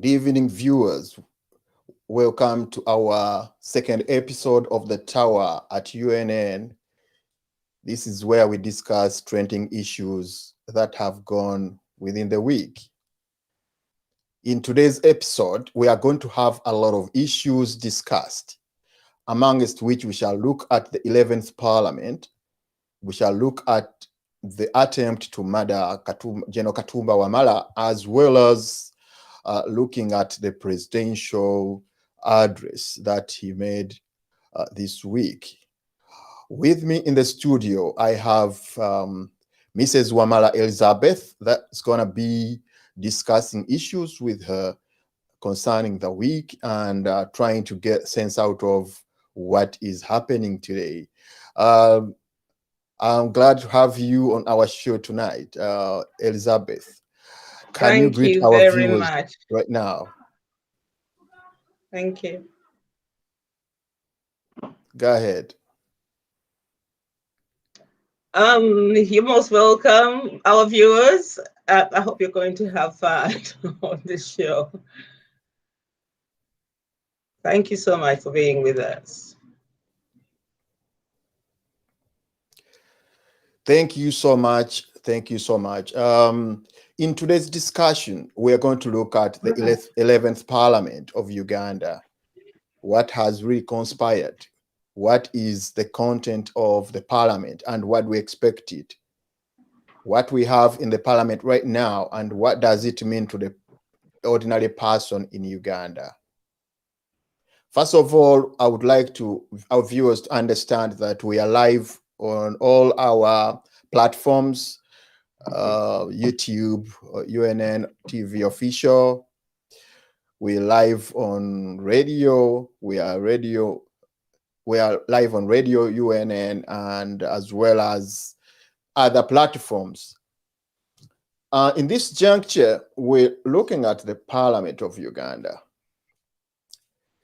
Good evening, viewers. Welcome to our second episode of The Tower at UNN. This is where we discuss trending issues that have gone within the week. In today's episode, we are going to have a lot of issues discussed, amongst which we shall look at the 11th Parliament. We shall look at the attempt to murder General Katumba Wamala, as well as looking at the presidential address that he made this week. With me in the studio, I have Mrs. Wamala Elizabeth that's going to be discussing issues with her concerning the week and trying to get sense out of what is happening today. I'm glad to have you on our show tonight, Elizabeth. Can you greet our viewers right now? Thank you. Go ahead. You're most welcome, our viewers. I hope you're going to have fun on this show. Thank you so much for being with us. Thank you so much. Thank you so much. In today's discussion, we are going to look at the 11th Parliament of Uganda. What has really conspired? What is the content of the Parliament and what we expected? What we have in the Parliament right now and what does it mean to the ordinary person in Uganda? First of all, I would like our viewers to understand that we are live on all our platforms, YouTube, UNN TV official. We're live on radio. We are live on radio UNN and as well as other platforms. In this juncture, we're looking at the Parliament of Uganda.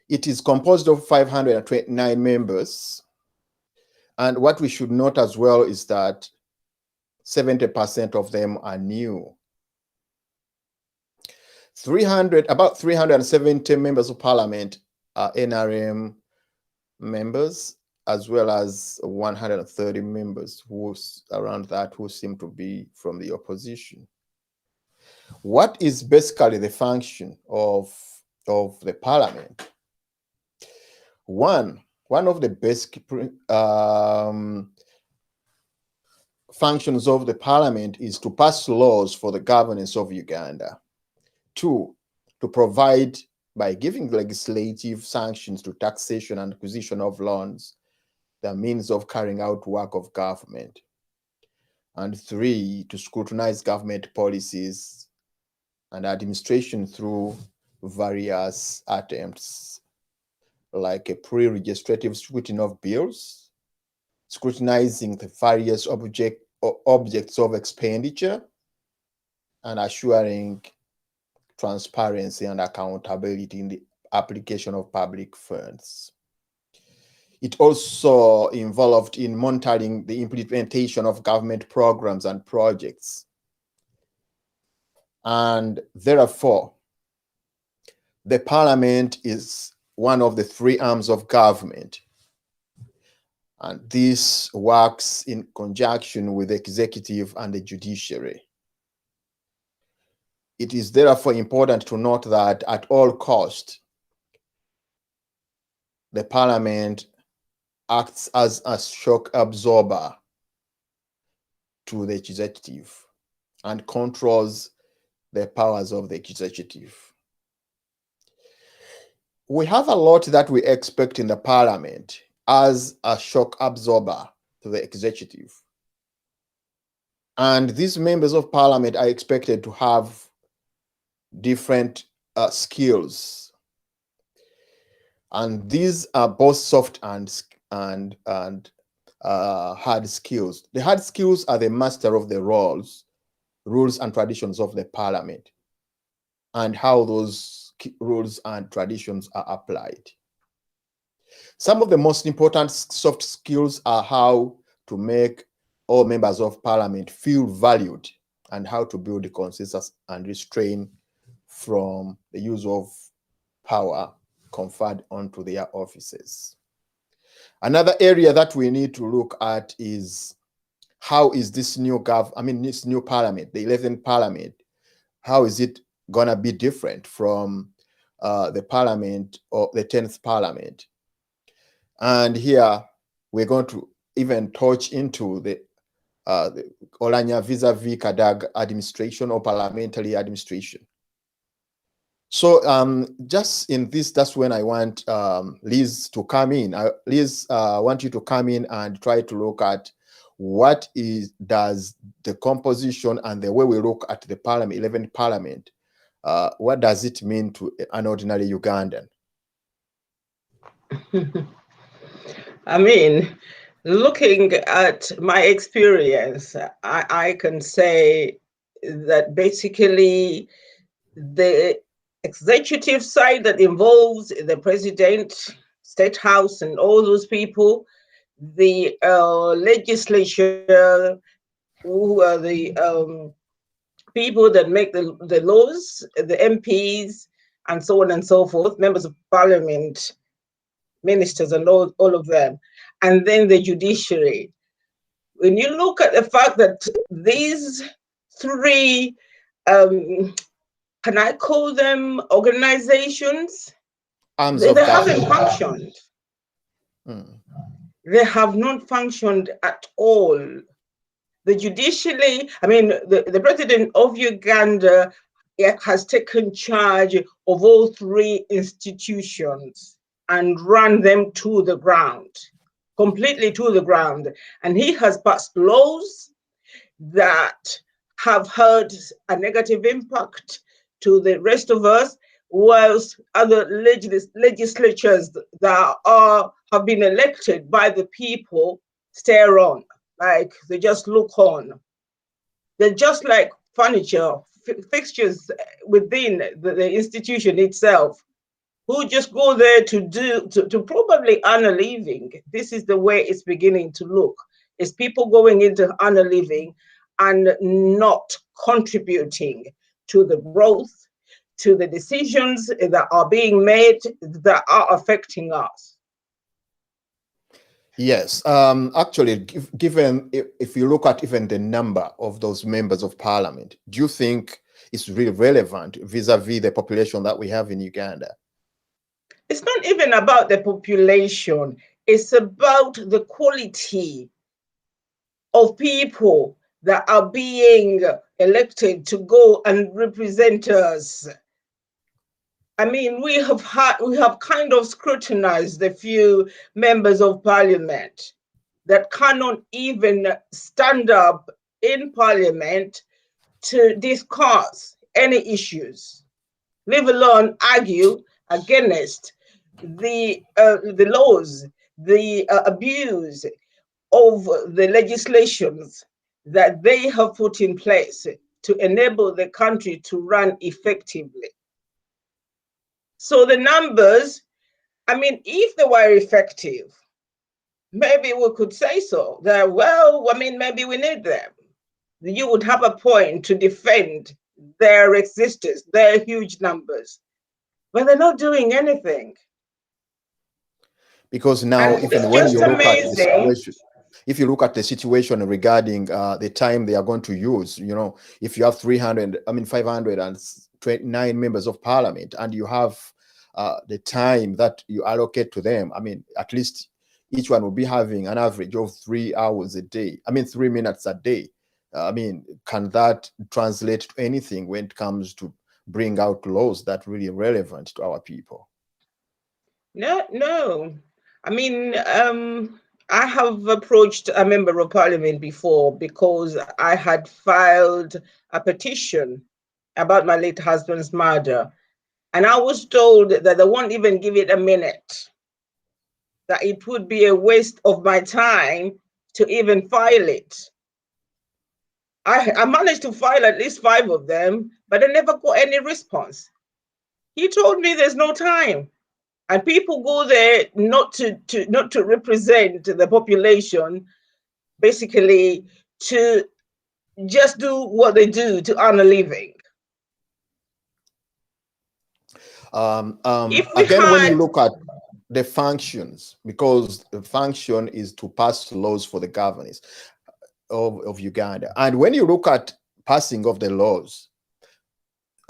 It is composed of 529 members. And what we should note as well is that 70% of them are new. About 370 members of Parliament are NRM members, as well as 130 members around that who seem to be from the opposition. What is basically the function of the Parliament? One of the basic functions of the Parliament is to pass laws for the governance of Uganda. 2, to provide by giving legislative sanctions to taxation and acquisition of loans, the means of carrying out work of government. And 3, to scrutinize government policies and administration through various attempts, like a pre-legislative scrutiny of bills, scrutinizing the various objects of expenditure, and assuring transparency and accountability in the application of public funds. It also involved in monitoring the implementation of government programs and projects. And therefore, the Parliament is one of the 3 arms of government. And this works in conjunction with the executive and the judiciary. It is therefore important to note that at all costs, the Parliament acts as a shock absorber to the executive and controls the powers of the executive. We have a lot that we expect in the Parliament as a shock absorber to the executive. And these members of Parliament are expected to have different skills. And these are both soft and hard skills. The hard skills are the master of the rules and traditions of the Parliament and how those rules and traditions are applied. Some of the most important soft skills are how to make all members of Parliament feel valued and how to build consensus and restrain from the use of power conferred onto their offices. Another area that we need to look at is how is this this new parliament, the 11th parliament, how is it gonna be different from the parliament or the 10th parliament? And here we're going to even touch into the Olanya vis-a-vis Kadag administration or parliamentary administration. So just in this, that's when I want Liz to come in. Liz, I want you to come in and try to look at what does the composition and the way we look at the parliament, 11th parliament, what does it mean to an ordinary Ugandan? I mean, looking at my experience, I can say that basically the executive side that involves the president, state house, and all those people, the legislature, who are the people that make the laws, the MPs, and so on and so forth, members of parliament, ministers, and all of them, and then the judiciary. When you look at the fact that these three, can I call them organizations? They haven't functioned. They have not functioned at all. The judiciary, I mean, the president of Uganda has taken charge of all three institutions and run them to the ground, completely to the ground. And he has passed laws that have had a negative impact to the rest of us, whilst other legislatures that have been elected by the people stare on, like they just look on. They're just like furniture, fixtures within the institution itself, who just go there to probably earn a living. This is the way it's beginning to look. It's people going into earn a living and not contributing to the growth, to the decisions that are being made that are affecting us. Yes, actually, given if you look at even the number of those members of parliament, do you think it's really relevant vis-a-vis the population that we have in Uganda? It's not even about the population. It's about the quality of people that are being elected to go and represent us. I mean, we have kind of scrutinized the few members of parliament that cannot even stand up in parliament to discuss any issues, leave alone argue against the laws, the abuse of the legislations that they have put in place to enable the country to run effectively. So the numbers, I mean, if they were effective, maybe we could say so. That, well, I mean, maybe we need them. You would have a point to defend their existence, their huge numbers. But they're not doing anything. Because now, even when you look at the situation, if you look at the situation regarding the time they are going to use, you know, if you have 529 members of parliament and you have the time that you allocate to them, I mean, at least each one will be having an average of 3 hours a day. I mean, 3 minutes a day. I mean, can that translate to anything when it comes to bring out laws that really relevant to our people? No. I mean, I have approached a member of parliament before because I had filed a petition about my late husband's murder. And I was told that they won't even give it a minute, that it would be a waste of my time to even file it. I managed to file at least 5 of them, but I never got any response. He told me there's no time. And people go there not to represent the population, basically to just do what they do to earn a living. If we Again, when you had, look at the functions, because the function is to pass laws for the governors of Uganda. And when you look at passing of the laws,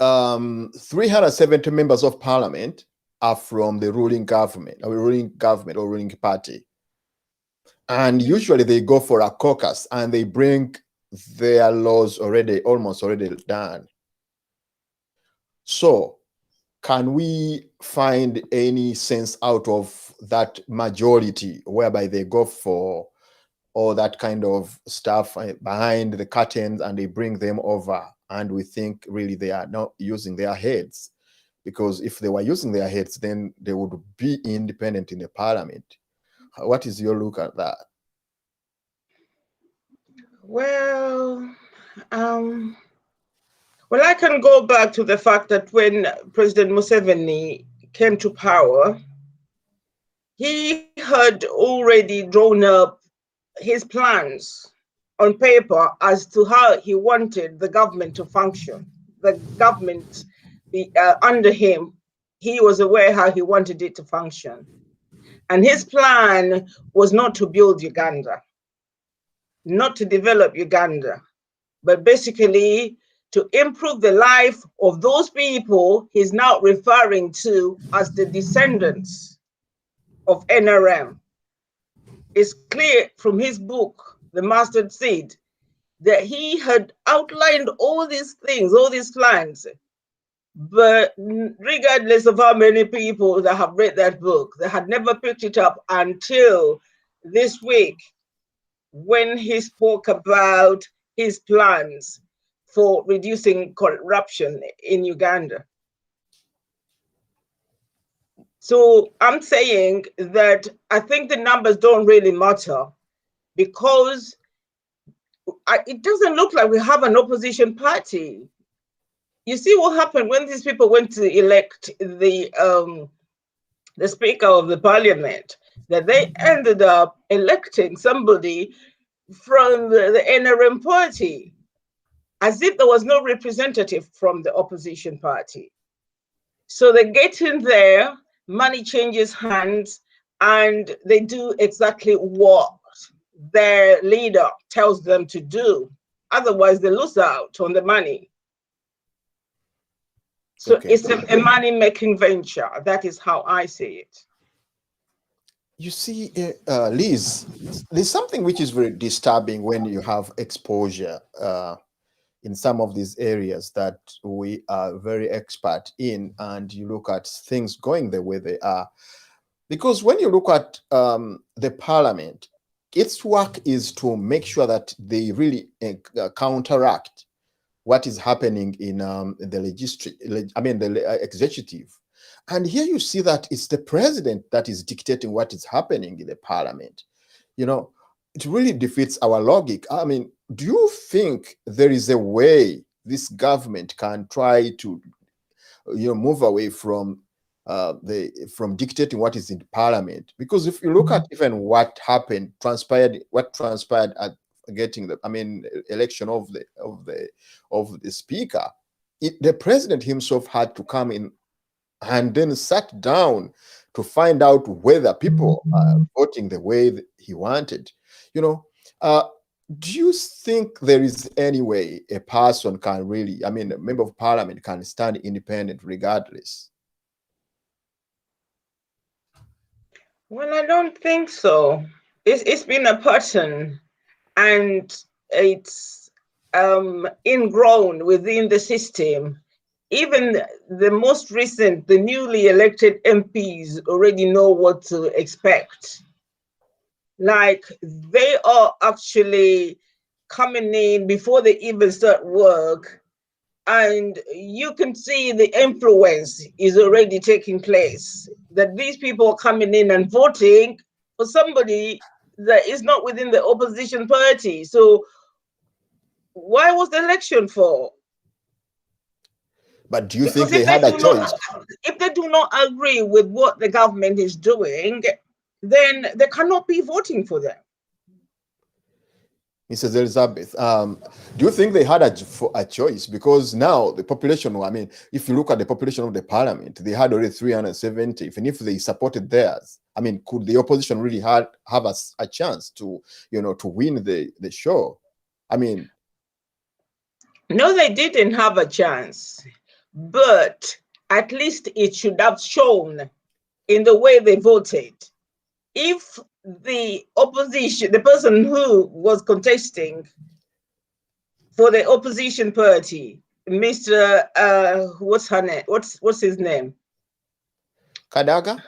370 members of parliament are from the ruling government or ruling party. And usually they go for a caucus and they bring their laws almost already done. So can we find any sense out of that majority whereby they go for all that kind of stuff behind the curtains and they bring them over, and we think really they are not using their heads? Because if they were using their heads, then they would be independent in the parliament. What is your look at that? well, well, I can go back to the fact that when President Museveni came to power, he had already drawn up his plans on paper as to how he wanted the government to function. The government under him, he was aware how he wanted it to function. And his plan was not to build Uganda, not to develop Uganda, but basically to improve the life of those people he's now referring to as the descendants of NRM. It's clear from his book, The Mustard Seed, that he had outlined all these things, all these plans. But regardless of how many people that have read that book, they had never picked it up until this week when he spoke about his plans for reducing corruption in Uganda. So I'm saying that I think the numbers don't really matter, because it doesn't look like we have an opposition party. You see what happened when these people went to elect the Speaker of the Parliament, that they ended up electing somebody from the NRM party, as if there was no representative from the opposition party. So they get in there, money changes hands, and they do exactly what their leader tells them to do. Otherwise, they lose out on the money. So Okay. it's a money-making venture. That is how I see it. You see, Liz, there's something which is very disturbing when you have exposure in some of these areas that we are very expert in, and you look at things going the way they are. Because when you look at the parliament, its work is to make sure that they really counteract what is happening in the executive. And here you see that it's the president that is dictating what is happening in the parliament. You know, it really defeats our logic. I mean, do you think there is a way this government can try to, move away from dictating what is in parliament? Because if you look at even what transpired at getting the election of the speaker, the president himself had to come in and then sat down to find out whether people are voting the way that he wanted. Do you think there is any way a person can really, a member of parliament can stand independent regardless? Well, I don't think so. It's been a pattern, and it's ingrown within the system. Even the most recent, the newly elected MPs already know what to expect. Like, they are actually coming in before they even start work, and you can see the influence is already taking place, that these people are coming in and voting for somebody that is not within the opposition party. So why was the election for? But do you Because think they had a choice? if they do not agree with what the government is doing, then they cannot be voting for them. Mrs. Elizabeth, do you think they had a choice? Because now the population, I mean, if you look at the population of the parliament, they had already 370. Even if they supported theirs, I mean, could the opposition really have a chance to, to win the show? I mean, No, they didn't have a chance, but at least it should have shown in the way they voted. If the opposition, the person who was contesting for the opposition party, Mr. What's her name? What's his name? Kadaga?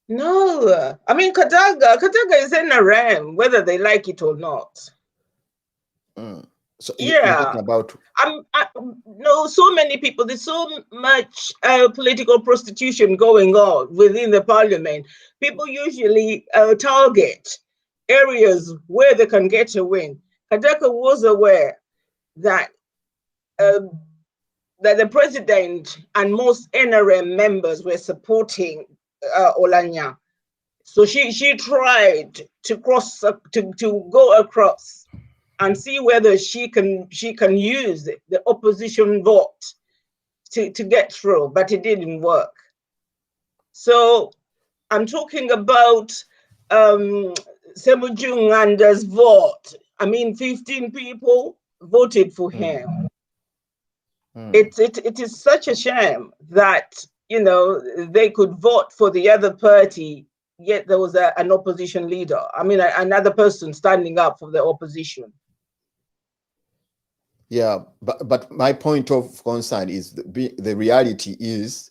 No, I mean Kadaga is NRM, whether they like it or not. So you're Yeah. talking about No, so many people. There's so much political prostitution going on within the parliament. People usually target areas where they can get a win. Kadaka was aware that that the president and most NRM members were supporting Olanya. So she tried to go across and see whether she can use the opposition vote to get through, but it didn't work. So I'm talking about Semujung Anda's vote. I mean, 15 people voted for him. It is such a shame that they could vote for the other party, yet there was an opposition leader. I mean, another person standing up for the opposition. Yeah, but my point of concern is the reality is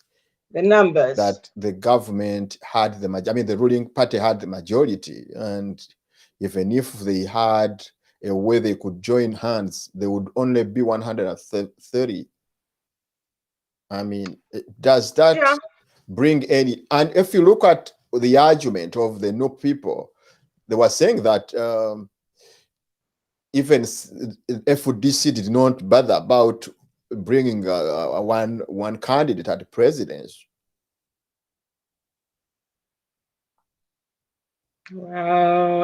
the numbers that the government had the majority. I mean, the ruling party had the majority, and even if they had a way they could join hands, they would only be 130. I mean, does that bring any? And if you look at the argument of the No people, they were saying that even FDC did not bother about bringing one candidate at the presidency.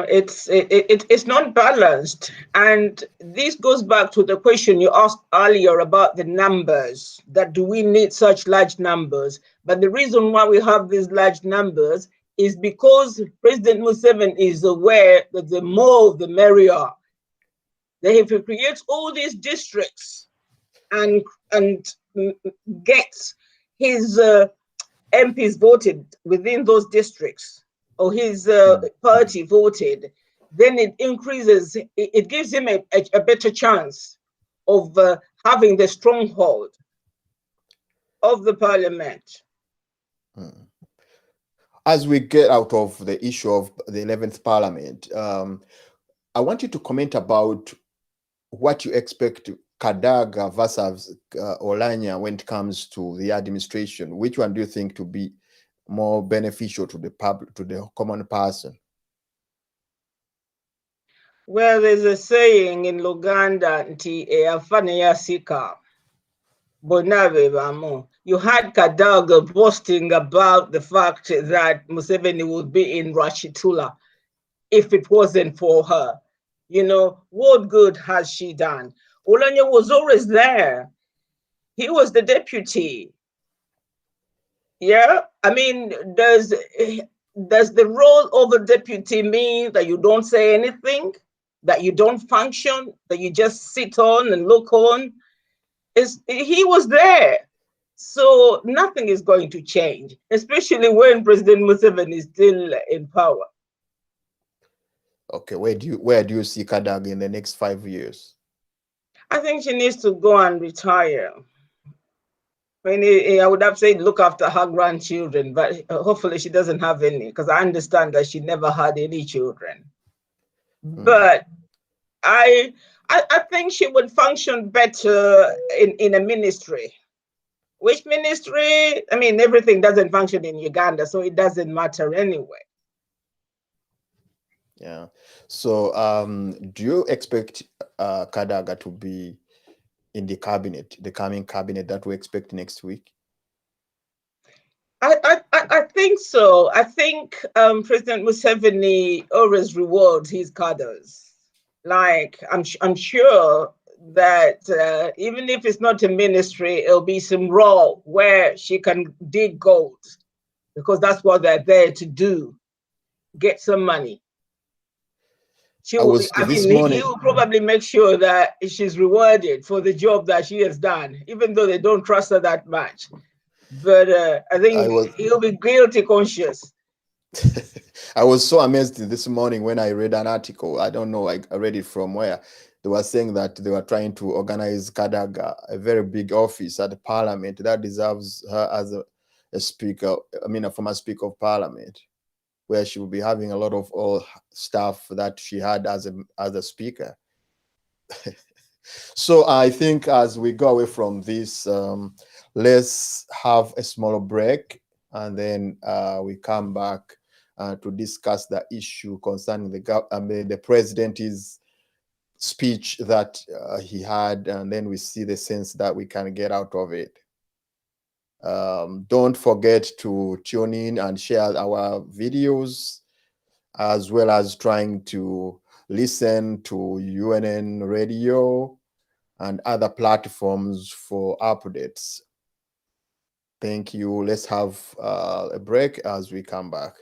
It's not balanced, and this goes back to the question you asked earlier about the numbers. That do we need such large numbers? But the reason why we have these large numbers is because President Museveni is aware that the more the merrier. That if he creates all these districts and gets his MPs voted within those districts, or his party voted, then it increases, it gives him a better chance of having the stronghold of the parliament. As we get out of the issue of the 11th parliament, I want you to comment about what you expect Kadaga versus Olanya when it comes to the administration. Which one do you think to be more beneficial to the public, to the common person? Well, there's a saying in Uganda, nti afane yasika bonabe bamo. You had Kadaga boasting about the fact that Museveni would be in Rashitula if it wasn't for her. What good has she done? Olanya was always there. He was the deputy. Yeah, I mean, does the role of a deputy mean that you don't say anything, that you don't function, that you just sit on and look on? He was there, so nothing is going to change, especially when President Museveni is still in power. Okay, where do you see Kadaga in the next 5 years? I think she needs to go and retire. I would have said look after her grandchildren, but hopefully she doesn't have any, because I understand that she never had any children. But I think she would function better in a ministry. Which ministry? I mean, everything doesn't function in Uganda, so it doesn't matter anyway. Yeah. So do you expect Kadaga to be in the cabinet, the coming cabinet that we expect next week? I think so. I think President Museveni always rewards his cadres. Like I'm sure that even if it's not a ministry, it'll be some role where she can dig gold, because that's what they're there to do, get some money. She will be, I this mean, he morning. will probably make sure that she's rewarded for the job that she has done, even though they don't trust her that much. But I think he'll be guilty conscious. I was so amazed this morning when I read an article. I don't know, I read it from where. They were saying that they were trying to organize Kadaga, a very big office at the parliament that deserves her as a speaker, I mean, a former speaker of parliament, where she will be having a lot of all stuff that she had as a speaker. So I think as we go away from this, let's have a small break, and then we come back to discuss the issue concerning the president's speech that he had, and then we see the sense that we can get out of it. Don't forget to tune in and share our videos, as well as trying to listen to UNN radio and other platforms for updates. Thank you. Let's have a break as we come back.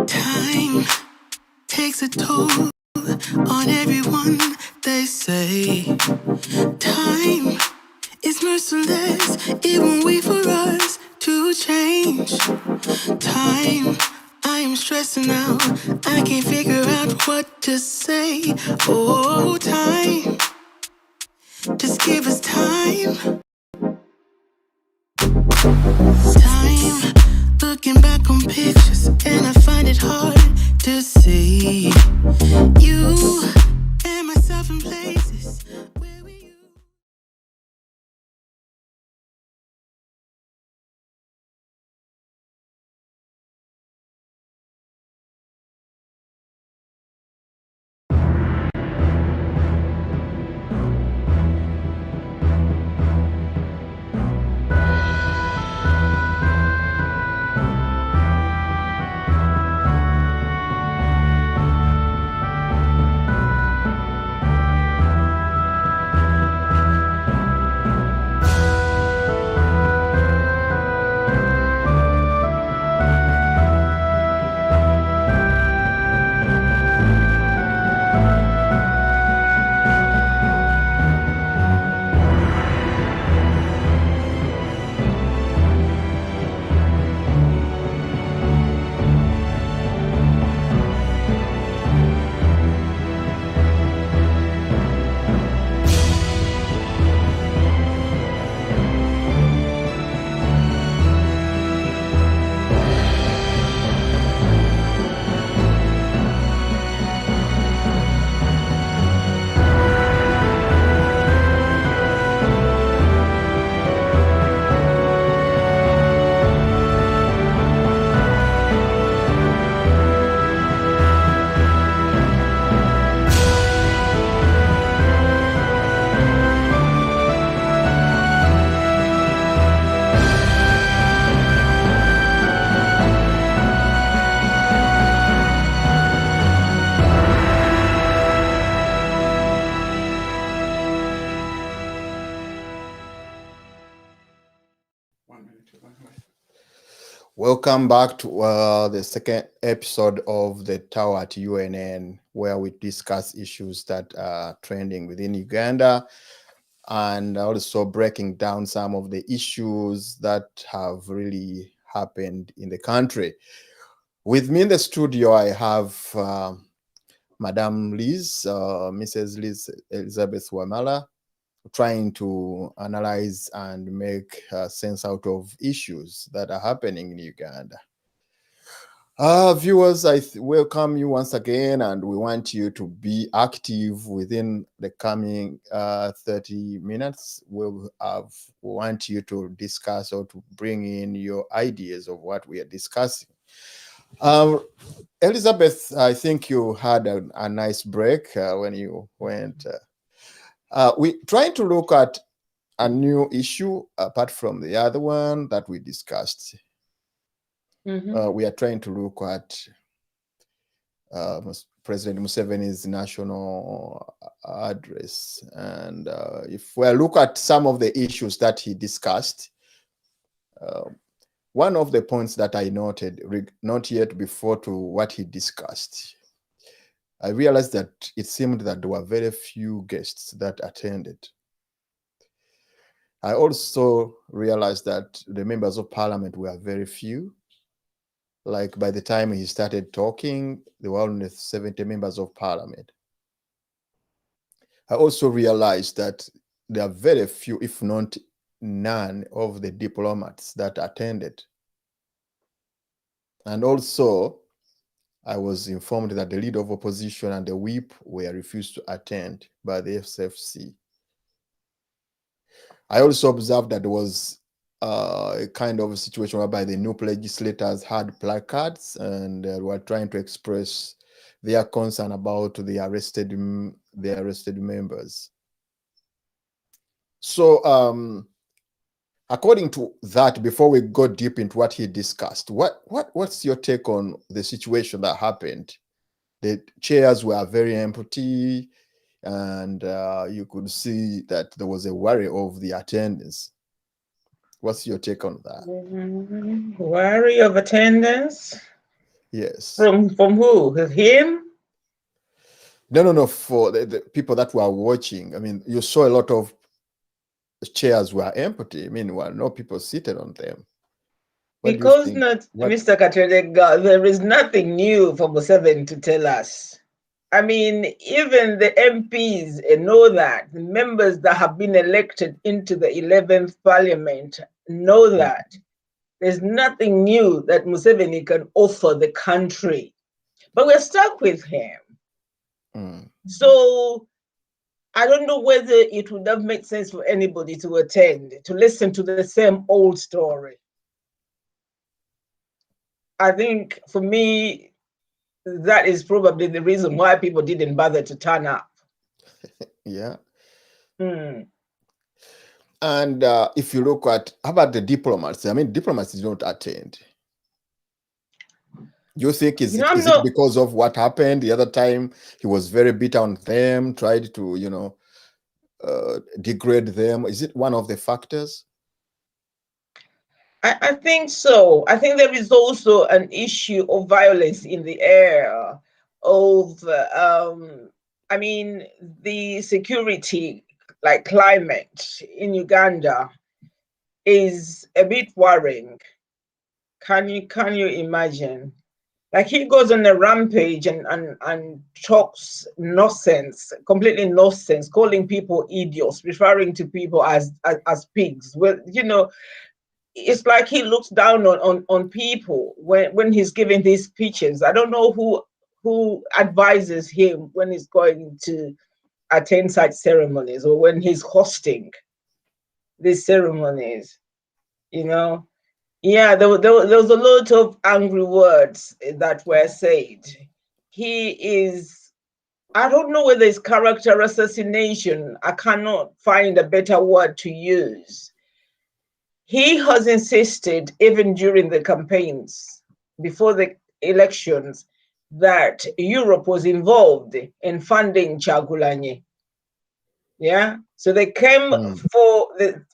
Time takes a toll on everyone, they say. Time is merciless, it won't wait for us to change. Time, I am stressing out, I can't figure out what to say. Oh, time, just give us time. Time, looking back on pictures, and I find it hard to see you and myself in places where we used. Welcome back to the second episode of the Tower at UNN, where we discuss issues that are trending within Uganda and also breaking down some of the issues that have really happened in the country. With me in the studio, I have Madame Liz, Mrs. Liz Elizabeth Wamala, trying to analyze and make sense out of issues that are happening in Uganda. Viewers, I welcome you once again, and we want you to be active within the coming 30 minutes. We want you to discuss or to bring in your ideas of what we are discussing. Elizabeth, I think you had a nice break when you went. We trying to look at a new issue apart from the other one that we discussed. We are trying to look at President Museveni's national address. And if we look at some of the issues that he discussed, one of the points that I noted, not yet before to what he discussed, I realized that it seemed that there were very few guests that attended. I also realized that the members of parliament were very few. Like by the time he started talking, there were only 70 members of parliament. I also realized that there are very few, if not none, of the diplomats that attended. And also, I was informed that the leader of opposition and the whip were refused to attend by the SFC. I also observed that there was a kind of a situation whereby the new legislators had placards and were trying to express their concern about the arrested members. So, according to that, before we go deep into what he discussed, what's your take on the situation that happened? The chairs were very empty, and you could see that there was a worry of the attendance. What's your take on that? Worry of attendance? Yes. From who? Him? No. For the people that were watching, I mean, you saw a lot of chairs were empty. I mean, there were no people seated on them. Because Mr. Katerega, there is nothing new for Museveni to tell us. I mean, even the MPs know that. The members that have been elected into the 11th parliament know that. There's nothing new that Museveni can offer the country. But we're stuck with him. So I don't know whether it would have made sense for anybody to attend, to listen to the same old story. I think for me, that is probably the reason why people didn't bother to turn up. Yeah. And if you look at, how about the diplomats? I mean, diplomats did not attend. You think is it because of what happened the other time? He was very bitter on them, tried to, degrade them. Is it one of the factors? I think so. I think there is also an issue of violence in the air, of, I mean, the security, like climate in Uganda is a bit worrying. Can you imagine? Like he goes on a rampage and talks nonsense, completely nonsense, calling people idiots, referring to people as pigs. Well, it's like he looks down on people when he's giving these speeches. I don't know who advises him when he's going to attend such ceremonies or when he's hosting these ceremonies, Yeah, there was a lot of angry words that were said. He is, I don't know whether it's character assassination. I cannot find a better word to use. He has insisted, even during the campaigns, before the elections, that Europe was involved in funding Chagulanyi. Yeah. So they came Mm.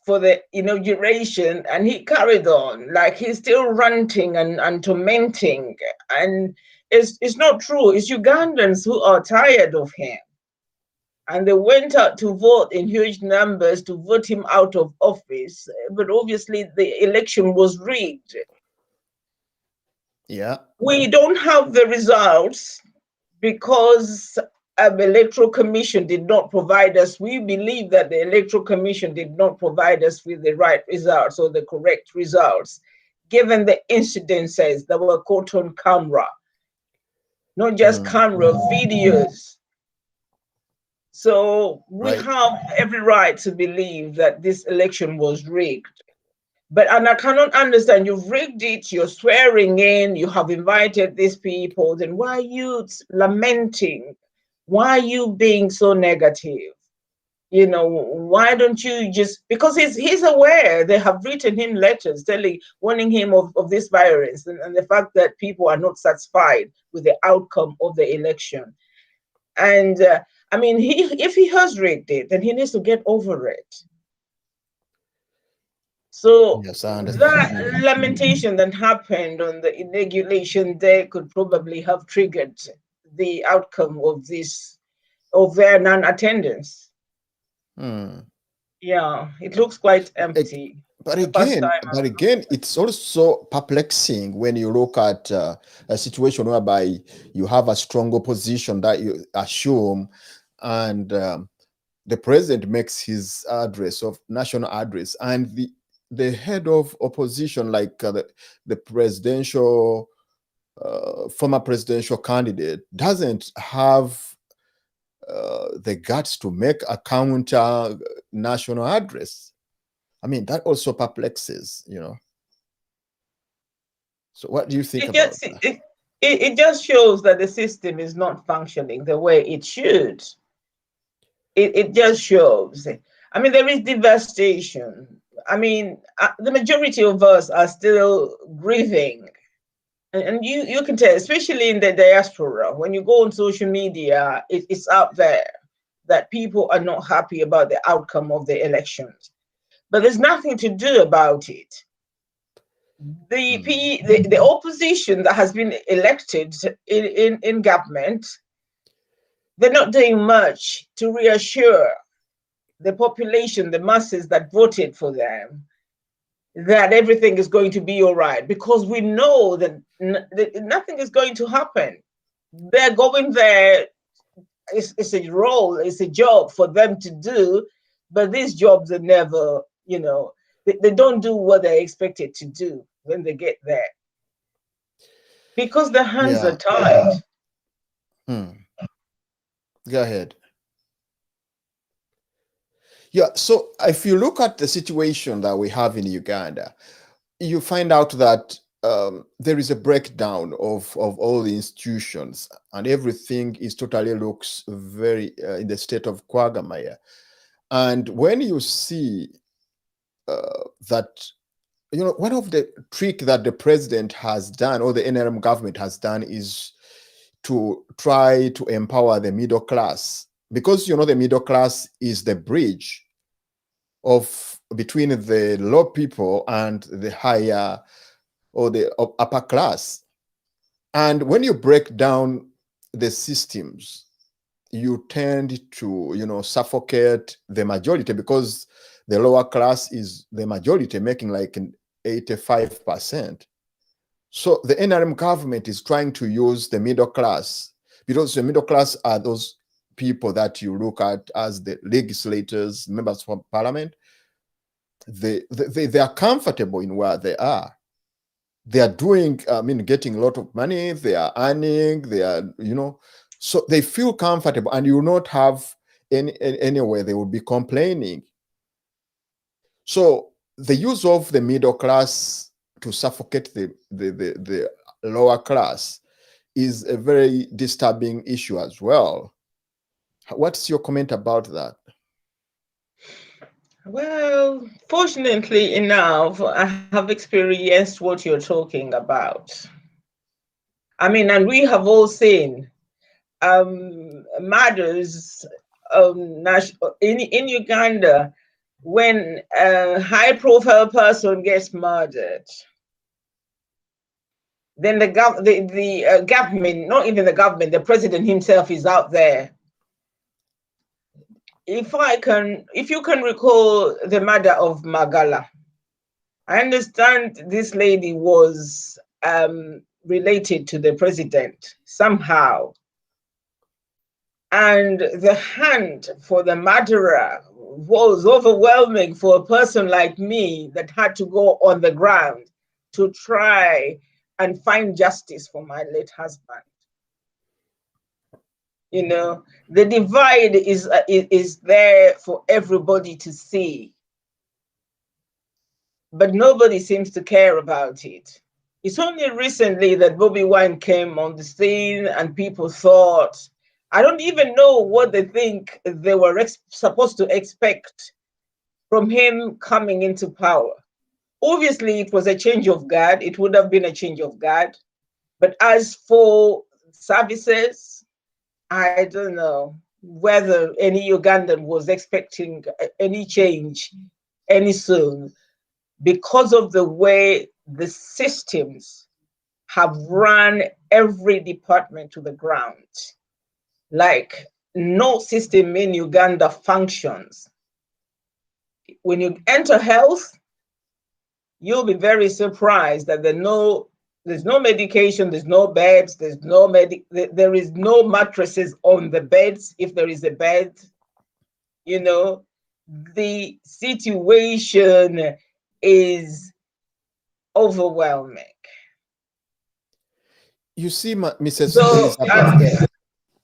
for the inauguration, and he carried on like he's still ranting and tormenting. And it's not true. It's Ugandans who are tired of him. And they went out to vote in huge numbers to vote him out of office. But obviously the election was rigged. Yeah. We don't have the results because electoral commission did not provide us. We believe that the electoral commission did not provide us with the right results or the correct results, given the incidences that were caught on camera, not just Mm. camera, videos. So we Right. have every right to believe that this election was rigged. And I cannot understand. You've rigged it, you're swearing in, you have invited these people. Then why are you lamenting? Why are you being so negative? Why don't you just, because he's aware they have written him letters warning him of this violence and the fact that people are not satisfied with the outcome of the election. And I mean, if he has rigged it, then he needs to get over it. So Yes, I understand. that lamentation that happened on the inauguration day could probably have triggered the outcome of their non-attendance. Mm. Yeah, it looks quite Ag- empty But the first again, time. it's also perplexing when you look at a situation whereby you have a strong opposition that you assume, and the president makes his address of national address, and the head of opposition, like the presidential former presidential candidate, doesn't have the guts to make a counter national address. I mean, that also perplexes. So what do you think It about just that? it just shows that the system is not functioning the way it should. It just shows. I mean, there is devastation. I mean, the majority of us are still grieving. And you can tell, especially in the diaspora, when you go on social media, it's out there that people are not happy about the outcome of the elections. But there's nothing to do about it. Mm. The opposition that has been elected in government, they're not doing much to reassure the population, the masses that voted for them, that everything is going to be all right, because we know that nothing is going to happen. They're going there. It's a role, it's a job for them to do, but these jobs are never, they don't do what they're expected to do when they get there because their hands are Yeah. tied. Hmm. Go ahead. Yeah. So if you look at the situation that we have in Uganda, you find out that there is a breakdown of all the institutions, and everything is totally looks very in the state of quagmire. And when you see that, one of the trick that the president has done or the NRM government has done is to try to empower the middle class, because the middle class is the bridge of between the low people and the higher or the upper class. And when you break down the systems, you tend to suffocate the majority, because the lower class is the majority, making like an 85%. So the NRM government is trying to use the middle class, because the middle class are those people that you look at as the legislators, members of parliament. They are comfortable in where they are. They are doing, getting a lot of money, they are earning, so they feel comfortable, and you will not have anywhere they will be complaining. So the use of the middle class to suffocate the lower class is a very disturbing issue as well. What's your comment about that? Well, fortunately enough, I have experienced what you're talking about. I mean, and we have all seen mothers in Uganda, when a high-profile person gets murdered, then the government, not even the government, the president himself is out there. If you can recall the murder of Magala, I understand this lady was related to the president somehow. And the hunt for the murderer was overwhelming for a person like me that had to go on the ground to try and find justice for my late husband. You know, the divide is there for everybody to see, but nobody seems to care about it. It's only recently that Bobby Wine came on the scene and people thought, I don't even know what they think they were supposed to expect from him coming into power. Obviously, it was a change of guard. It would have been a change of guard. But as for services, I don't know whether any Ugandan was expecting any change any soon because of the way the systems have run every department to the ground. Like, no system in Uganda functions. When you enter health, you'll be very surprised that there's no medication, there's no beds, there is no mattresses on the beds if there is a bed. You know, the situation is overwhelming. You see, Mrs. Elizabeth,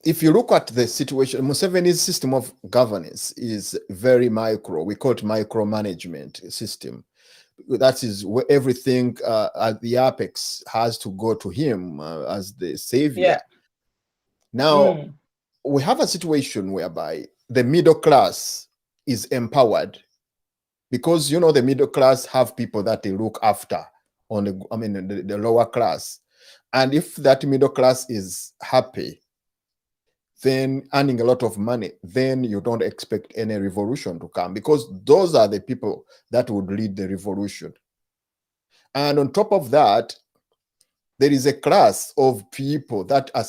if you look at the situation, Museveni's system of governance is very micro. We call it micromanagement system. That is where everything at the apex has to go to him as the savior. Yeah. Now, we have a situation whereby the middle class is empowered because, you know, the middle class have people that they look after on the lower class. And if that middle class is happy, then earning a lot of money, then you don't expect any revolution to come because those are the people that would lead the revolution. And on top of that, there is a class of people that are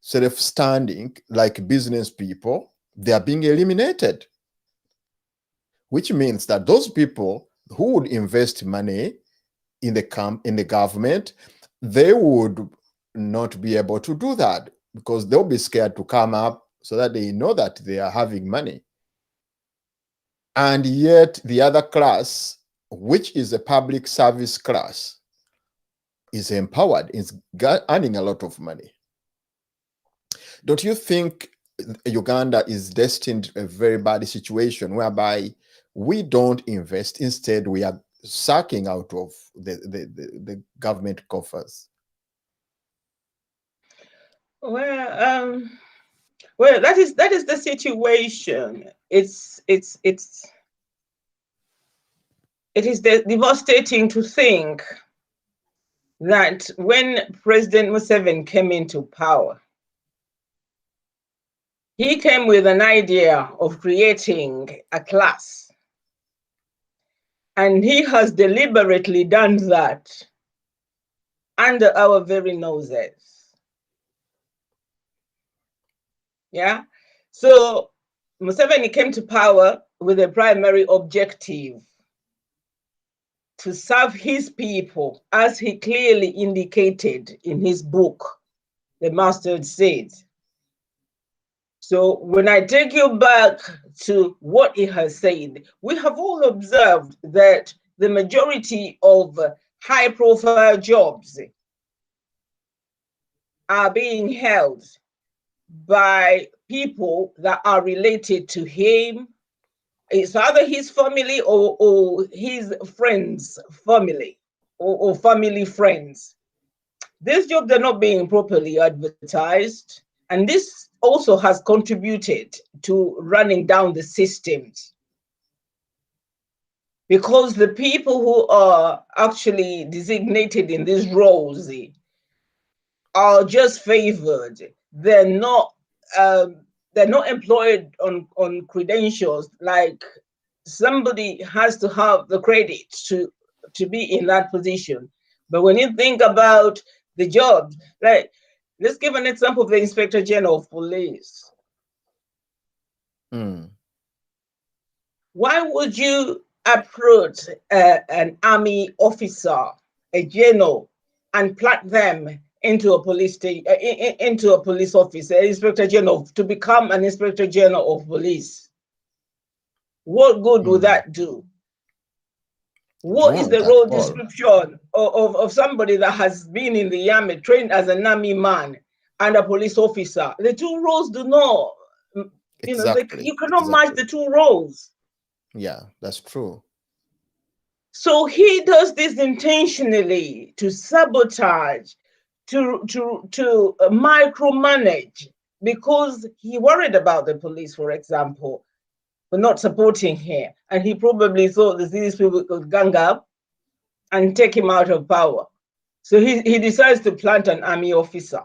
self-standing, like business people. They are being eliminated, which means that those people who would invest money in the government, they would not be able to do that because they'll be scared to come up so that they know that they are having money. And yet the other class, which is a public service class, is empowered, is earning a lot of money. Don't you think Uganda is destined to a very bad situation whereby we don't invest, instead we are sucking out of the government coffers? Well, that is the situation. It is devastating to think that when President Museveni came into power, he came with an idea of creating a class. And he has deliberately done that under our very noses. Yeah. So Museveni came to power with a primary objective to serve his people, as he clearly indicated in his book, The Mustard Seed. So when I take you back to what he has said, we have all observed that the majority of high-profile jobs are being held by people that are related to him. It's either his family or his friends' family or family friends. These jobs are not being properly advertised, and this also has contributed to running down the systems, because the people who are actually designated in these roles are just favored. They're not they're not employed on credentials. Like somebody has to have the credit to be in that position. But when you think about the job, like let's give an example of the Inspector General of Police. Why would you approach an army officer, a general, and plant them into a police into a police office, an Inspector General, to become an Inspector General of Police? What good would that do? What is the role description of somebody that has been in the army, trained as an army man, and a police officer? The two roles do not, you cannot match the two roles. Yeah, that's true. So he does this intentionally to sabotage, to micromanage, because he worried about the police, for example, for not supporting him. And he probably thought that these people could gang up and take him out of power. So he decides to plant an army officer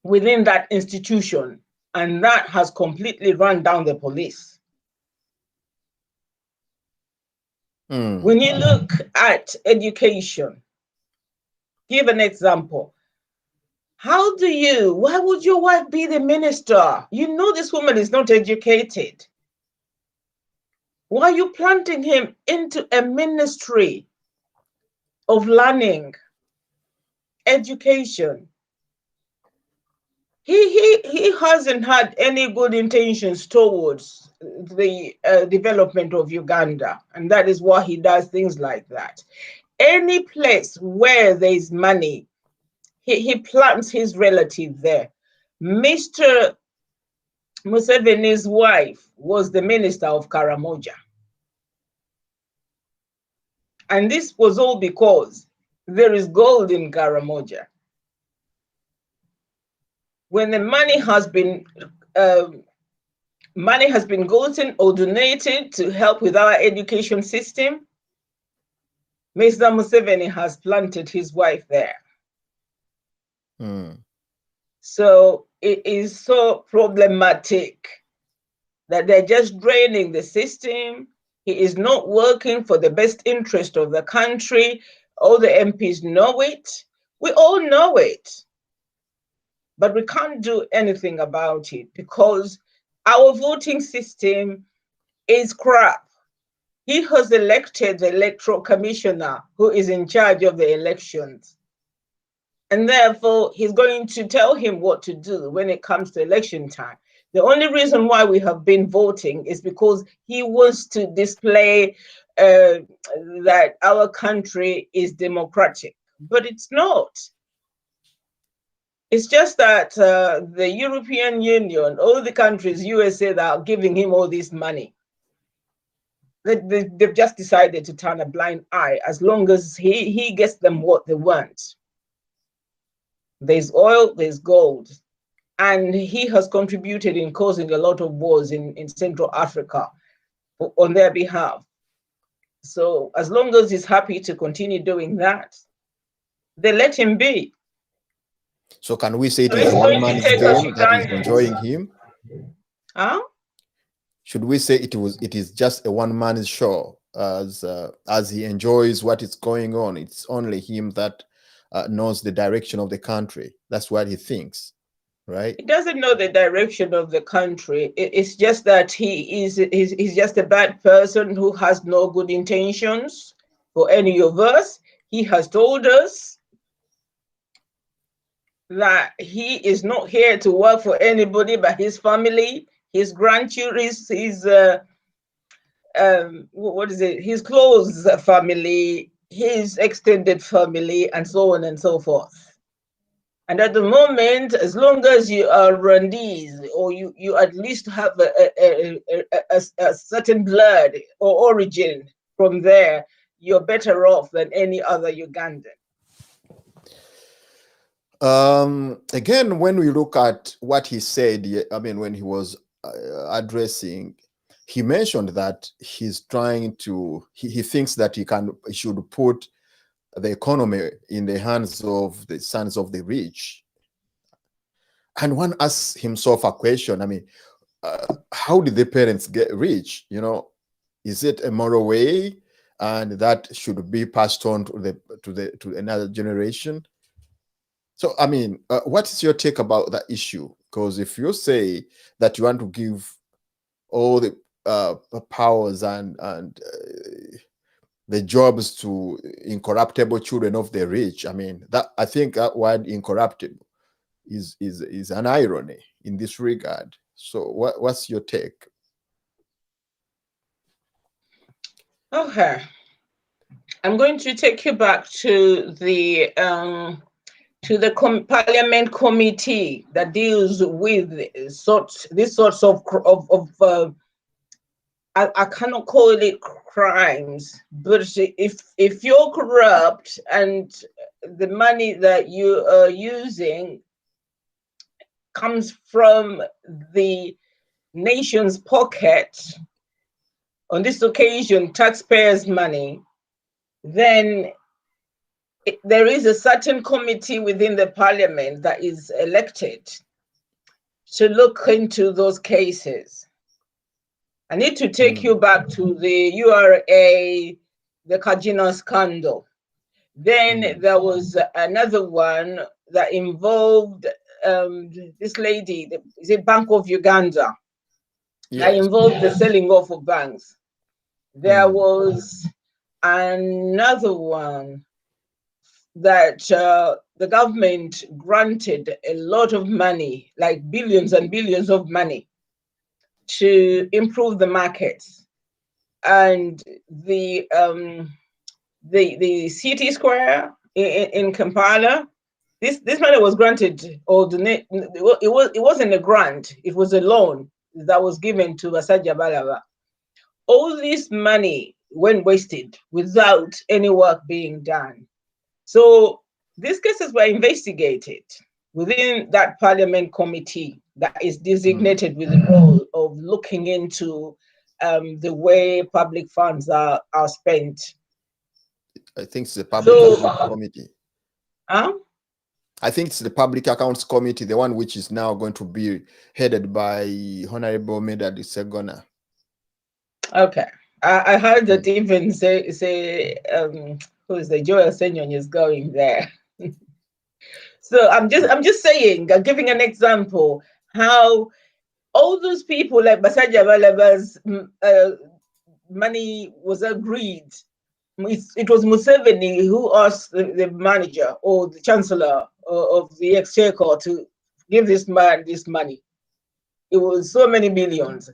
within that institution, and that has completely run down the police. When you look at education, give an example. Why would your wife be the minister? You know this woman is not educated. Why are you planting him into a ministry of learning, education? He hasn't had any good intentions towards the development of Uganda, and that is why he does things like that. Any place where there's money, he plants his relative there. Mr. Museveni's wife was the minister of Karamoja. And this was all because there is gold in Karamoja. When the money has been gotten or donated to help with our education system, Mr. Museveni has planted his wife there. So it is so problematic that they're just draining the system. He is not working for the best interest of the country. All the MPs know it. We all know it. But we can't do anything about it because our voting system is crap. He has elected the electoral commissioner who is in charge of the elections. And therefore, he's going to tell him what to do when it comes to election time. The only reason why we have been voting is because he wants to display that our country is democratic, but it's not. It's just that the European Union, all the countries, USA, that are giving him all this money, they've just decided to turn a blind eye as long as he gets them what they want. There's oil, there's gold. And he has contributed in causing a lot of wars in Central Africa on their behalf. So as long as he's happy to continue doing that, they let him be. So can we say it is one man's game that is enjoying him? Huh? Should we say it is just a one man's show as he enjoys what is going on? It's only him that knows the direction of the country. That's what he thinks, right? He doesn't know the direction of the country. It's just that he's just a bad person who has no good intentions for any of us. He has told us that he is not here to work for anybody but his family, his grandchildren, his close family, his extended family, and so on and so forth. And at the moment, as long as you are Rwandese, or you at least have a certain blood or origin from there, you're better off than any other Ugandan. Again, when we look at what he said, I mean, when he was addressing, he mentioned that he's trying to, he thinks that he should put the economy in the hands of the sons of the rich. And one asks himself a question. I mean, how did the parents get rich? You know, is it a moral way, and that should be passed on to another generation? So, I mean, what is your take about that issue? Because if you say that you want to give all the powers and the jobs to incorruptible children of the rich, I mean, that I think that word incorruptible is an irony in this regard. So, what's your take? Okay, I'm going to take you back to the Parliament committee that deals with these sorts of I cannot call it crimes, but if you're corrupt and the money that you are using comes from the nation's pocket, on this occasion taxpayers' money, then there is a certain committee within the parliament that is elected to look into those cases. I need to take you back to the URA, the Kajina scandal. Then there was another one that involved this lady, is it Bank of Uganda? Yes. That involved the selling off of banks. There was another one that the government granted a lot of money, like billions and billions of money, to improve the markets. And the city square in Kampala, this money was granted, or it wasn't a grant, it was a loan that was given to Basajja Balaba. All this money went wasted without any work being done. So these cases were investigated within that parliament committee that is designated with the role of looking into the way public funds are spent. I think it's the Public Accounts Committee. Huh? I think it's the Public Accounts Committee, the one which is now going to be headed by Honorable Medard Segona. Okay. I heard that even say who is the Joel Senyon is going there. So I'm just saying, giving an example how all those people like Basajja Balaba's money was agreed. It was Museveni who asked the manager or the chancellor of the exchequer to give this man this money. It was so many millions.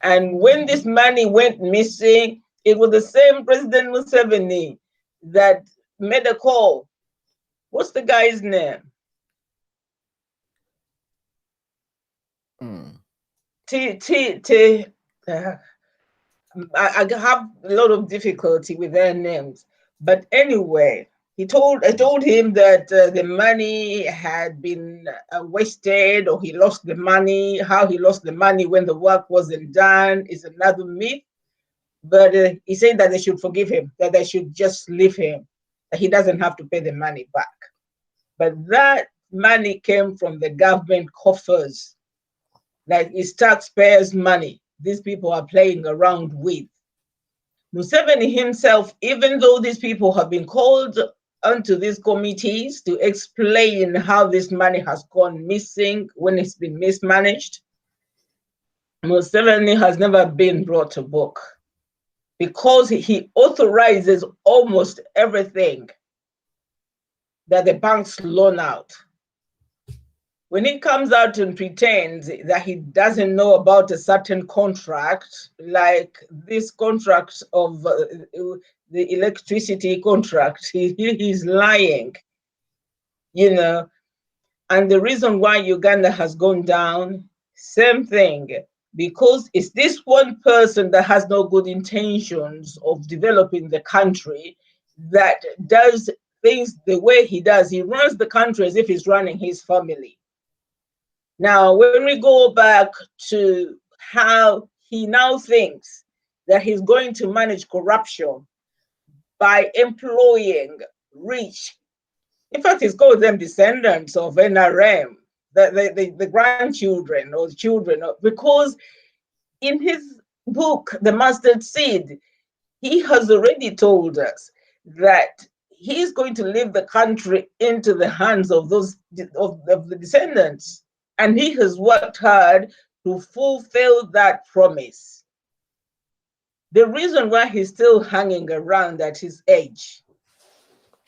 And when this money went missing, it was the same President Museveni that made a call. What's the guy's name? I have a lot of difficulty with their names. But anyway, I told him that the money had been wasted, or he lost the money. How he lost the money when the work wasn't done is another myth. But he said that they should forgive him, that they should just leave him, that he doesn't have to pay the money back. But that money came from the government coffers. Like it's taxpayers' money these people are playing around with. Museveni himself, even though these people have been called onto these committees to explain how this money has gone missing when it's been mismanaged, Museveni has never been brought to book because he authorizes almost everything that the banks loan out. When he comes out and pretends that he doesn't know about a certain contract, like this contract of the electricity contract, he's lying, you know. And the reason why Uganda has gone down, same thing, because it's this one person that has no good intentions of developing the country that does things the way he does. He runs the country as if he's running his family. Now, when we go back to how he now thinks that he's going to manage corruption by employing rich, in fact, he's called them descendants of NRM, the grandchildren or the children, because in his book, The Mustard Seed, he has already told us that he's going to leave the country into the hands of those of the descendants, and he has worked hard to fulfill that promise. The reason why he's still hanging around at his age,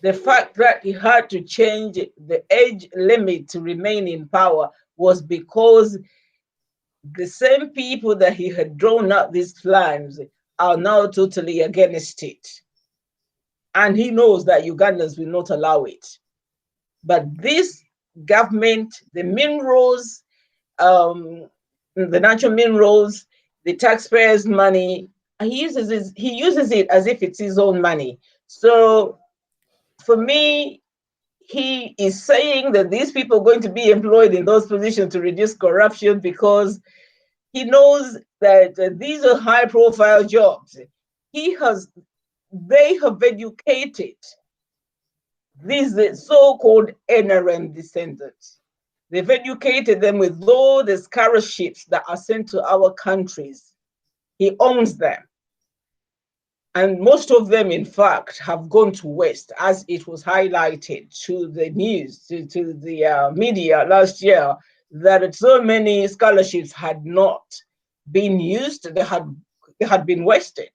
the fact that he had to change the age limit to remain in power, was because the same people that he had drawn up these plans are now totally against it. And he knows that Ugandans will not allow it. But this government, the minerals, the natural minerals, the taxpayers' money, he uses it as if it's his own money. So for me, he is saying that these people are going to be employed in those positions to reduce corruption because he knows that these are high-profile jobs. They have educated these so-called NRM descendants. They've educated them with all the scholarships that are sent to our countries. He owns them. And most of them, in fact, have gone to waste, as it was highlighted to the news, to the media last year, that so many scholarships had not been used, they had been wasted.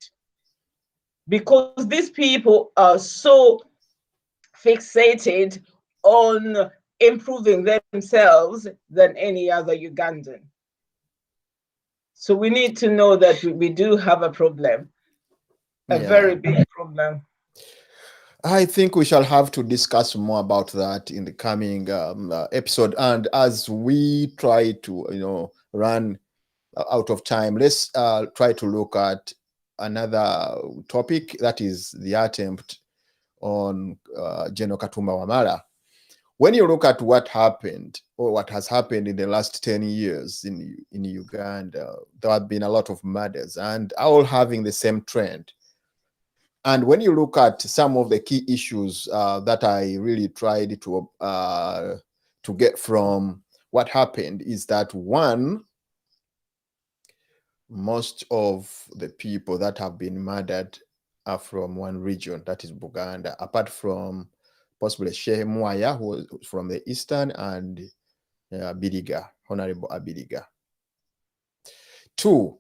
Because these people are so fixated on improving themselves than any other Ugandan. So we need to know that we do have a problem, a very big problem. I think we shall have to discuss more about that in the coming episode. And as we try to, run out of time, let's try to look at another topic, that is the attempt on General Katumba Wamala. When you look at what happened or what has happened in the last 10 years in Uganda, there have been a lot of murders and all having the same trend. And when you look at some of the key issues that I really tried to get from what happened is that, one, most of the people that have been murdered are from one region, that is Buganda, apart from possibly Sheikh Mwaya, who was from the eastern, and Abiriga, Honorable Abiriga. Two,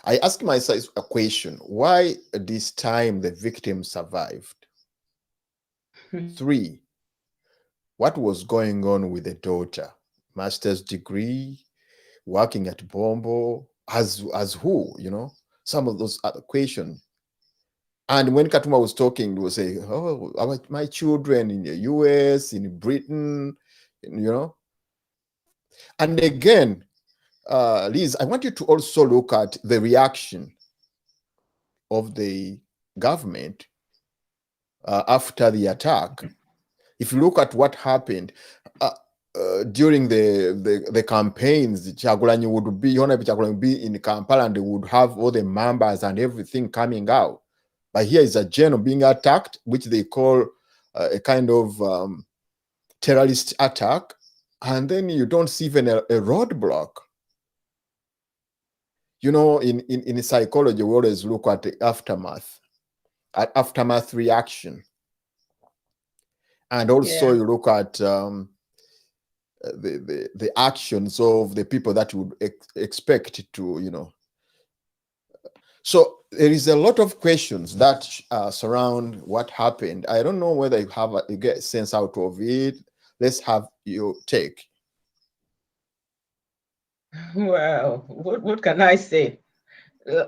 I ask myself a question: why this time the victim survived? Three, what was going on with the daughter? Master's degree, working at Bombo, as who, some of those other questions. And when Katumba was talking, he was saying, oh, about my children in the US, in Britain, And again, Liz, I want you to also look at the reaction of the government after the attack. If you look at what happened during the campaigns, Chagulanyi would be, Honorable Chagulanyi would be in Kampala and they would have all the members and everything coming out. But here is a general being attacked, which they call a kind of terrorist attack, and then you don't see even a roadblock. In psychology, we always look at the aftermath reaction. And also you look at the actions of the people that you would expect to, So there is a lot of questions that surround what happened. I don't know whether you get a sense out of it. Let's have your take. Well, what can I say?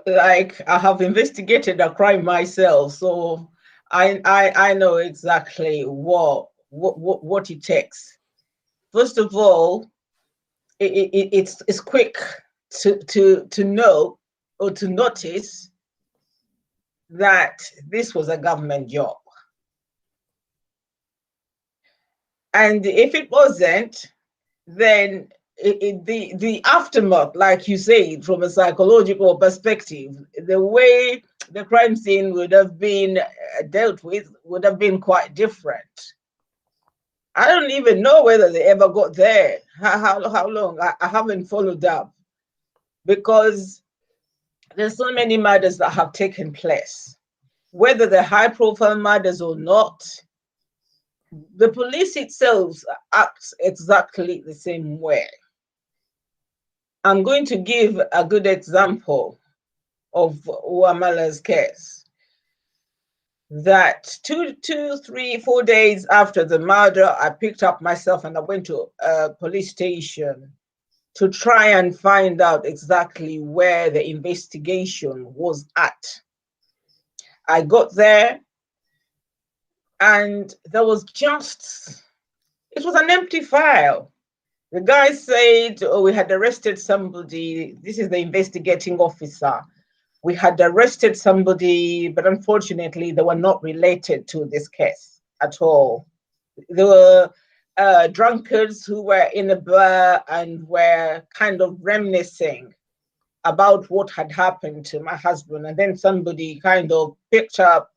Like, I have investigated a crime myself, so I know exactly what it takes. First of all, it's quick to know or to notice that this was a government job. And if it wasn't, then the aftermath, like you said, from a psychological perspective, the way the crime scene would have been dealt with would have been quite different. I don't even know whether they ever got there. How long? I haven't followed up because there's so many murders that have taken place. Whether they're high-profile murders or not, the police itself acts exactly the same way. I'm going to give a good example of Wamala's case. That 4 days after the murder, I picked up myself and I went to a police station to try and find out exactly where the investigation was at. I got there and there was it was an empty file. The guy said, oh, we had arrested somebody. This is the investigating officer. We had arrested somebody, but unfortunately, they were not related to this case at all. They were drunkards who were in a bar and were kind of reminiscing about what had happened to my husband. And then somebody kind of picked up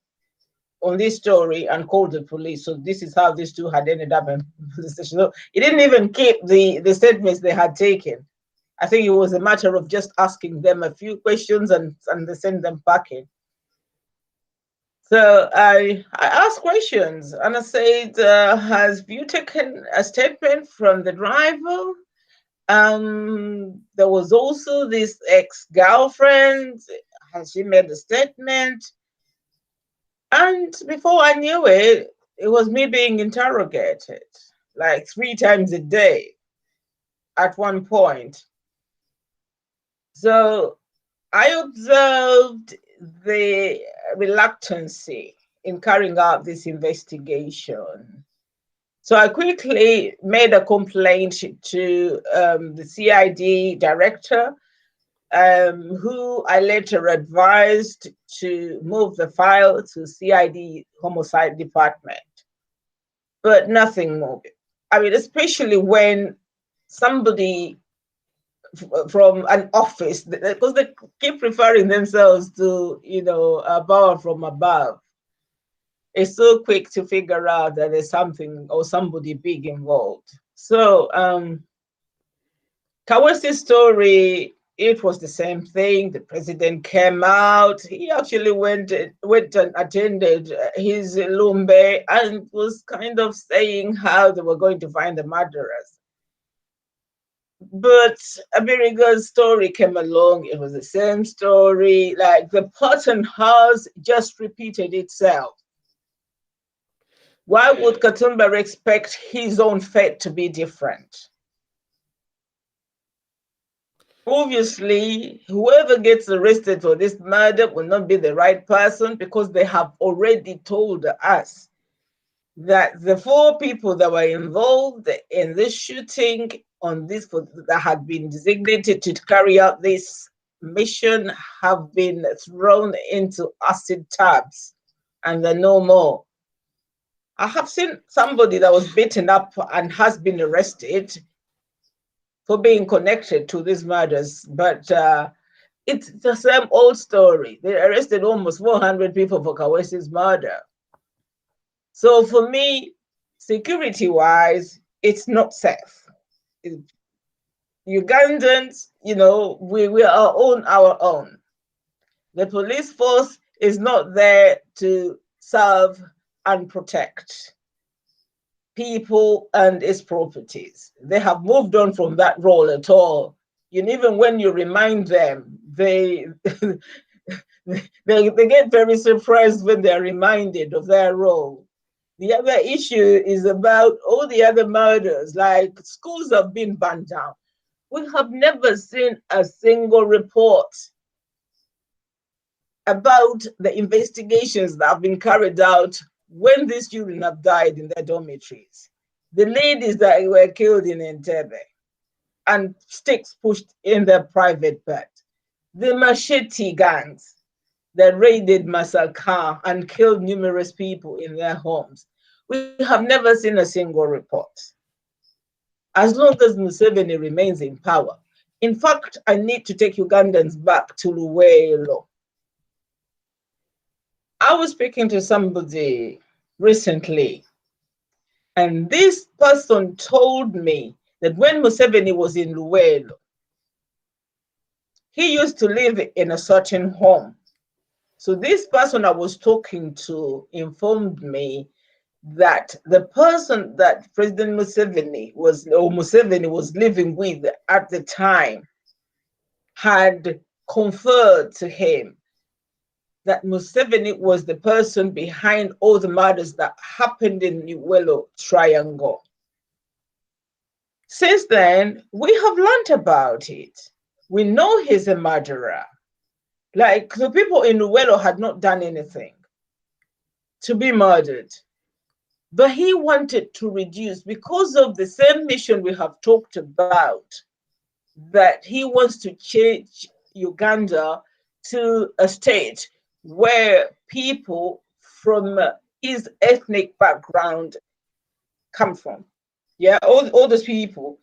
on this story and called the police. So this is how these two had ended up in the station. So he didn't even keep the statements they had taken. I think it was a matter of just asking them a few questions and they send them back in. So I asked questions and I said, have you taken a statement from the driver? There was also this ex-girlfriend. Has she made a statement? And before I knew it, it was me being interrogated like 3 times a day at one point. So I observed the reluctancy in carrying out this investigation. So I quickly made a complaint to the CID director, who I later advised to move the file to CID homicide department, but nothing moved. I mean, especially when somebody from an office, because they keep referring themselves to, a power from above, is so quick to figure out that there's something or somebody big involved. So Kawesi's story, it was the same thing. The president came out. He actually went and attended his Lumbe and was kind of saying how they were going to find the murderers. But Abiriga's story came along. It was the same story. Like the pattern has just repeated itself. Why would Katumba expect his own fate to be different? Obviously, whoever gets arrested for this murder will not be the right person because they have already told us that the 4 people that were involved in this shooting that had been designated to carry out this mission have been thrown into acid tubs and they're no more. I have seen somebody that was beaten up and has been arrested for being connected to these murders, but it's the same old story. They arrested almost 400 people for Kawesi's murder. So for me, security-wise, it's not safe. Ugandans, we are on our own. The police force is not there to serve and protect people and its properties. They have moved on from that role at all. And even when you remind them, they get very surprised when they're reminded of their role. The other issue is about all the other murders, like schools have been burned down. We have never seen a single report about the investigations that have been carried out when these children have died in their dormitories. The ladies that were killed in Entebbe and sticks pushed in their private part. The machete gangs that raided Masaka and killed numerous people in their homes. We have never seen a single report. As long as Museveni remains in power. In fact, I need to take Ugandans back to Luwelo. I was speaking to somebody recently And this person told me that when Museveni was in Luwelo, he used to live in a certain home. So this person I was talking to informed me that the person that President Museveni was living with at the time had conferred to him that Museveni was the person behind all the murders that happened in Luwelo Triangle. Since then, we have learned about it. We know he's a murderer. Like, the people in Luwelo had not done anything to be murdered. But he wanted to reduce, because of the same mission we have talked about, that he wants to change Uganda to a state where people from his ethnic background come from. Yeah, all those people.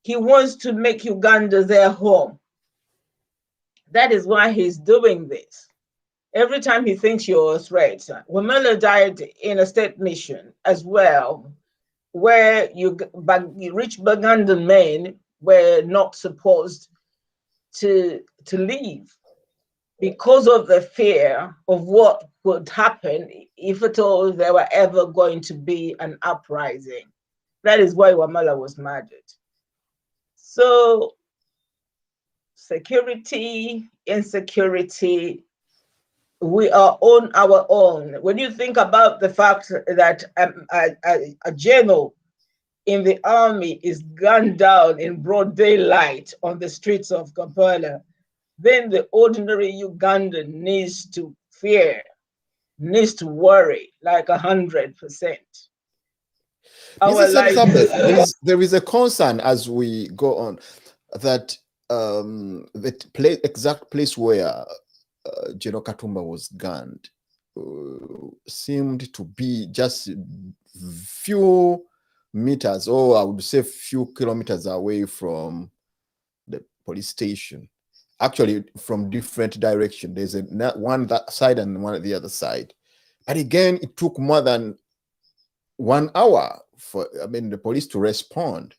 He wants to make Uganda their home. That is why he's doing this. Every time he thinks you're a threat. Wamela died in a state mission as well, where rich Ugandan men were not supposed to leave because of the fear of what would happen if at all there were ever going to be an uprising. That is why Wamala was murdered. So security, insecurity, we are on our own. When you think about the fact that a general in the army is gunned down in broad daylight on the streets of Kampala, then the ordinary Ugandan needs to fear, needs to worry like 100%. Mrs. Elizabeth, there is a concern as we go on that the exact place where General Katumba was gunned seemed to be just few meters, or I would say few kilometers away from the police station. Actually, from different direction. There's one that side and one at the other side. But again, it took more than 1 hour for the police to respond.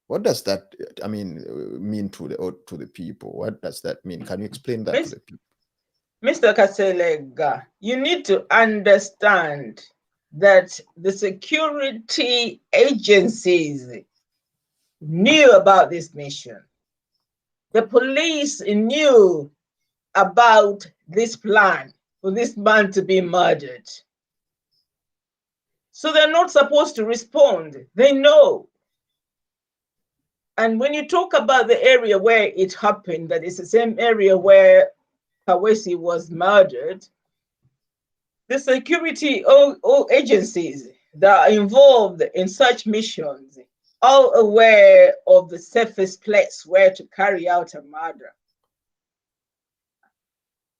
What does that mean to the people? What does that mean? Can you explain that to the people? Mr. Kaselega, you need to understand that the security agencies knew about this mission. The police knew about this plan for this man to be murdered. So they're not supposed to respond. They know. And when you talk about the area where it happened, that is the same area where Kawesi was murdered, the security agencies that are involved in such missions are aware of the safest place where to carry out a murder.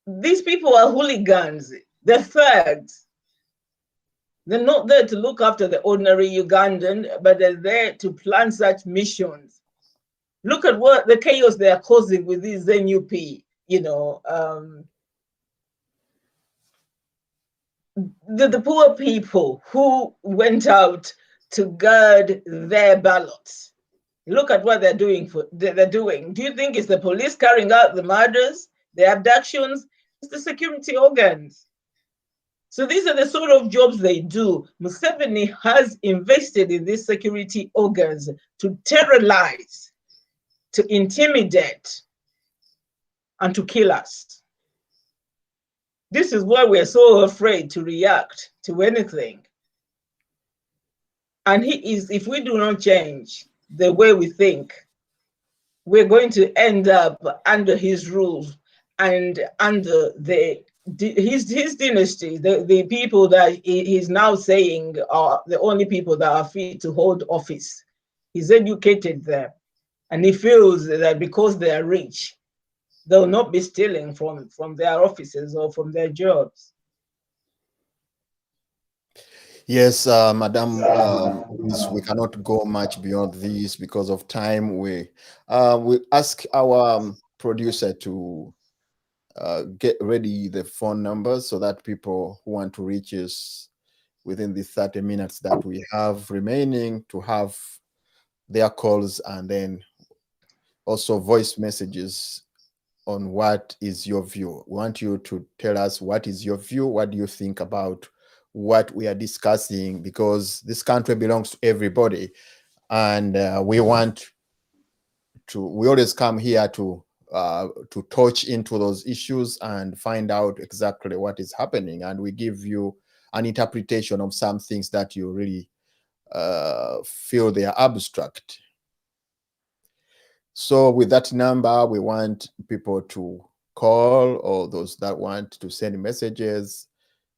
These people are hooligans, they're thugs. They're not there to look after the ordinary Ugandan, but they're there to plan such missions. Look at what the chaos they are causing with these NUP, the poor people who went out to guard their ballots. Look at what they're doing. Do you think it's the police carrying out the murders, the abductions? It's the security organs. So these are the sort of jobs they do. Museveni has invested in these security organs to terrorize, to intimidate, and to kill us. This is why we're so afraid to react to anything. And if we do not change the way we think, we're going to end up under his rules and under his dynasty, the people that he's now saying are the only people that are fit to hold office. He's educated them, and he feels that because they are rich, they'll not be stealing from their offices or from their jobs. Yes, Madam, we cannot go much beyond this because of time. We ask our producer to get ready the phone numbers so that people who want to reach us within the 30 minutes that we have remaining to have their calls and then also voice messages on what is your view. We want you to tell us what is your view, what do you think about what we are discussing, because this country belongs to everybody, and we always come here to touch into those issues and find out exactly what is happening, and we give you an interpretation of some things that you really feel they are abstract. So with that number, we want people to call, or those that want to send messages,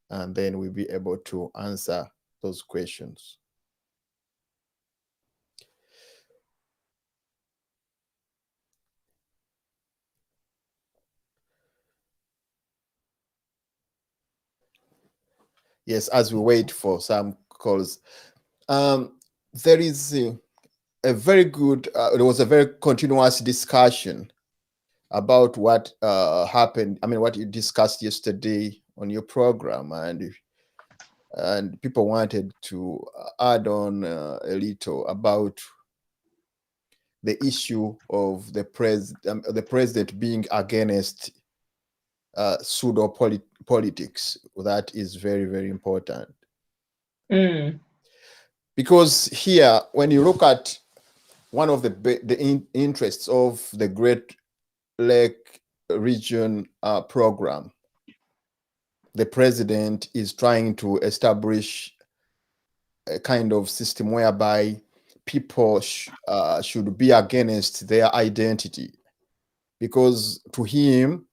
and then we'll be able to answer those questions. Yes, as we wait for some calls, there is a very good, there was a very continuous discussion about what happened. I mean, what you discussed yesterday on your program, and people wanted to add on a little about the issue of the president being against pseudo politics. That is very, very important. Because here, when you look at one of the interests of the Great Lake Region program, the president is trying to establish a kind of system whereby people should be against their identity, because to him,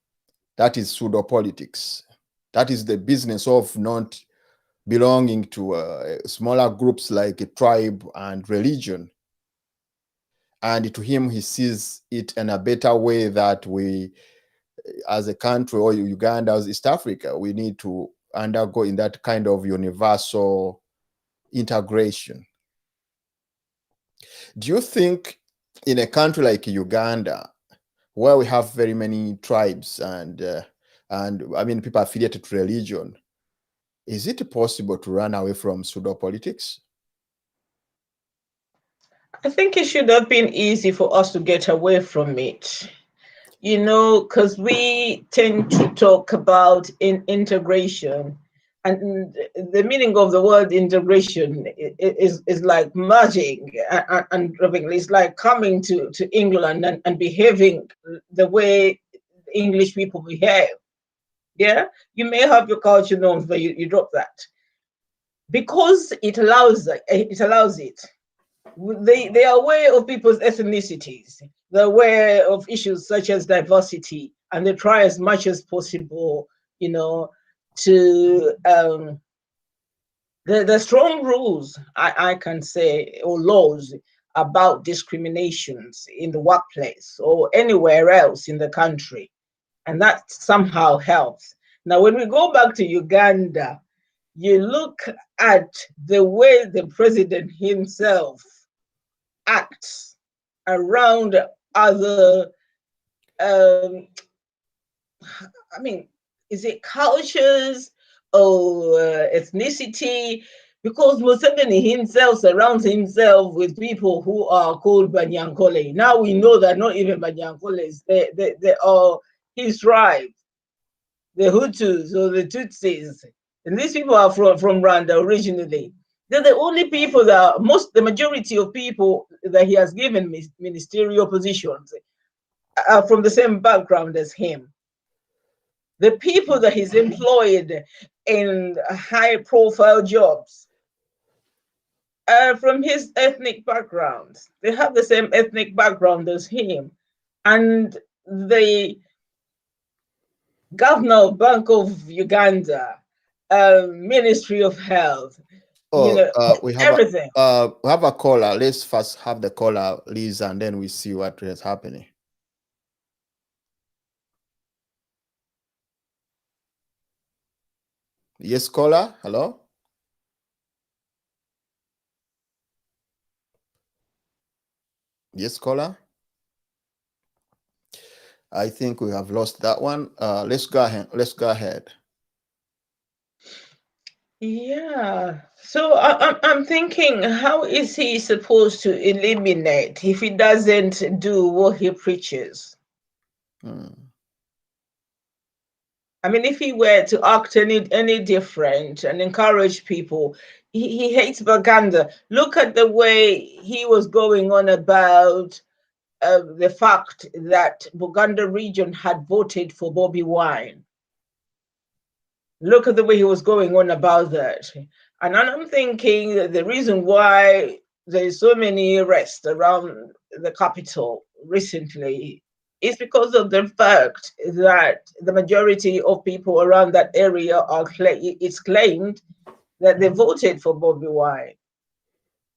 that is pseudo politics. That is the business of not belonging to smaller groups like a tribe and religion. And to him, he sees it in a better way that we, as a country, or Uganda, as East Africa, we need to undergo in that kind of universal integration. Do you think in a country like Uganda, where we have very many tribes and I mean people affiliated to religion, is it possible to run away from pseudo politics? I think it should have been easy for us to get away from it, because we tend to talk about integration, and the meaning of the word integration is like merging and it's like coming to England and behaving the way English people behave. Yeah, you may have your culture norms, but you drop that because it allows it. They are aware of people's ethnicities. They're aware of issues such as diversity, and they try as much as possible, to the strong rules, I can say, or laws about discriminations in the workplace or anywhere else in the country. And that somehow helps. Now, when we go back to Uganda, you look at the way the president himself acts around other, I mean, is it cultures or ethnicity? Because Museveni himself surrounds himself with people who are called Banyankole. Now we know that not even Banyankoles, they are his tribe, the Hutus or the Tutsis. And these people are from Rwanda originally. They're the only people the majority of people that he has given ministerial positions are from the same background as him. The people that he's employed in high profile jobs are from his ethnic background. They have the same ethnic background as him. And the governor of Bank of Uganda, Ministry of Health, We have everything. We have a caller. Let's first have the caller, Liz, and then we see what is happening. Yes, caller. Hello. Yes, caller. I think we have lost that one. Let's go ahead. Yeah. So I'm thinking, how is he supposed to eliminate if he doesn't do what he preaches? I mean, if he were to act any different and encourage people, he hates Baganda. Look at the way he was going on about the fact that Buganda region had voted for Bobby Wine. Look at the way he was going on about that. And I'm thinking that the reason why there's so many arrests around the capital recently is because of the fact that the majority of people around that area it's claimed that they voted for Bobby Wine.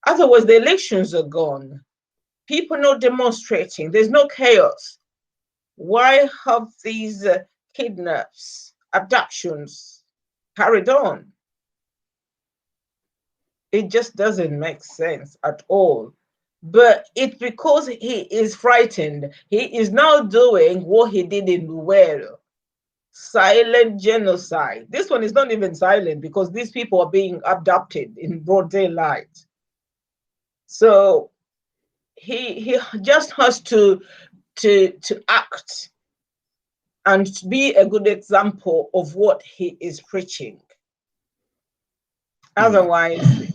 Otherwise, the elections are gone. People not demonstrating. There's no chaos. Why have these kidnaps, abductions carried on? It just doesn't make sense at all. But it's because he is frightened. He is now doing what he did in Luwero, silent genocide. This one is not even silent because these people are being abducted in broad daylight. So he just has to act and be a good example of what he is preaching. Otherwise,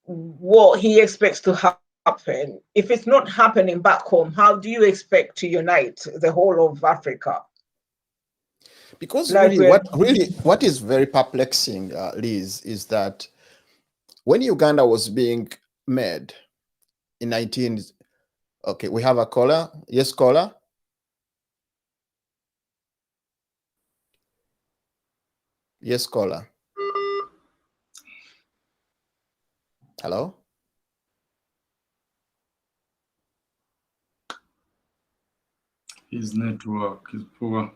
what he expects to happen, if it's not happening back home, how do you expect to unite the whole of Africa? Because Like what is very perplexing, Liz, is that when Uganda was being made in 19, okay, we have a caller. Yes, caller. Yes, caller. Hello. His network is poor.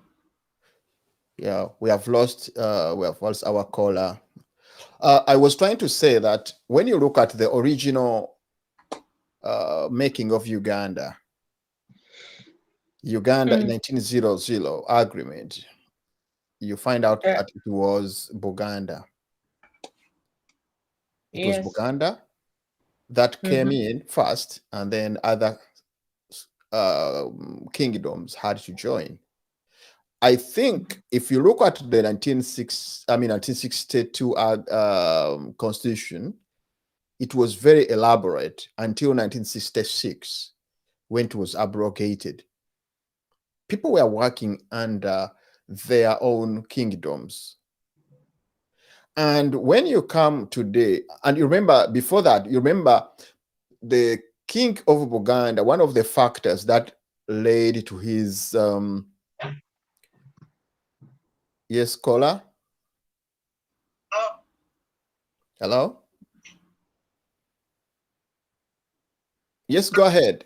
Yeah, we have lost our caller. I was trying to say that when you look at the original making of Uganda in 1900 agreement, you find out that it was Buganda. It was Buganda that came in first, and then other kingdoms had to join. I think if you look at the 1962 constitution, it was very elaborate until 1966 when it was abrogated. People were working under their own kingdoms. And when you come today, and you remember before that, you remember the king of Buganda, one of the factors that led to his yes, caller. Hello? Yes, go ahead.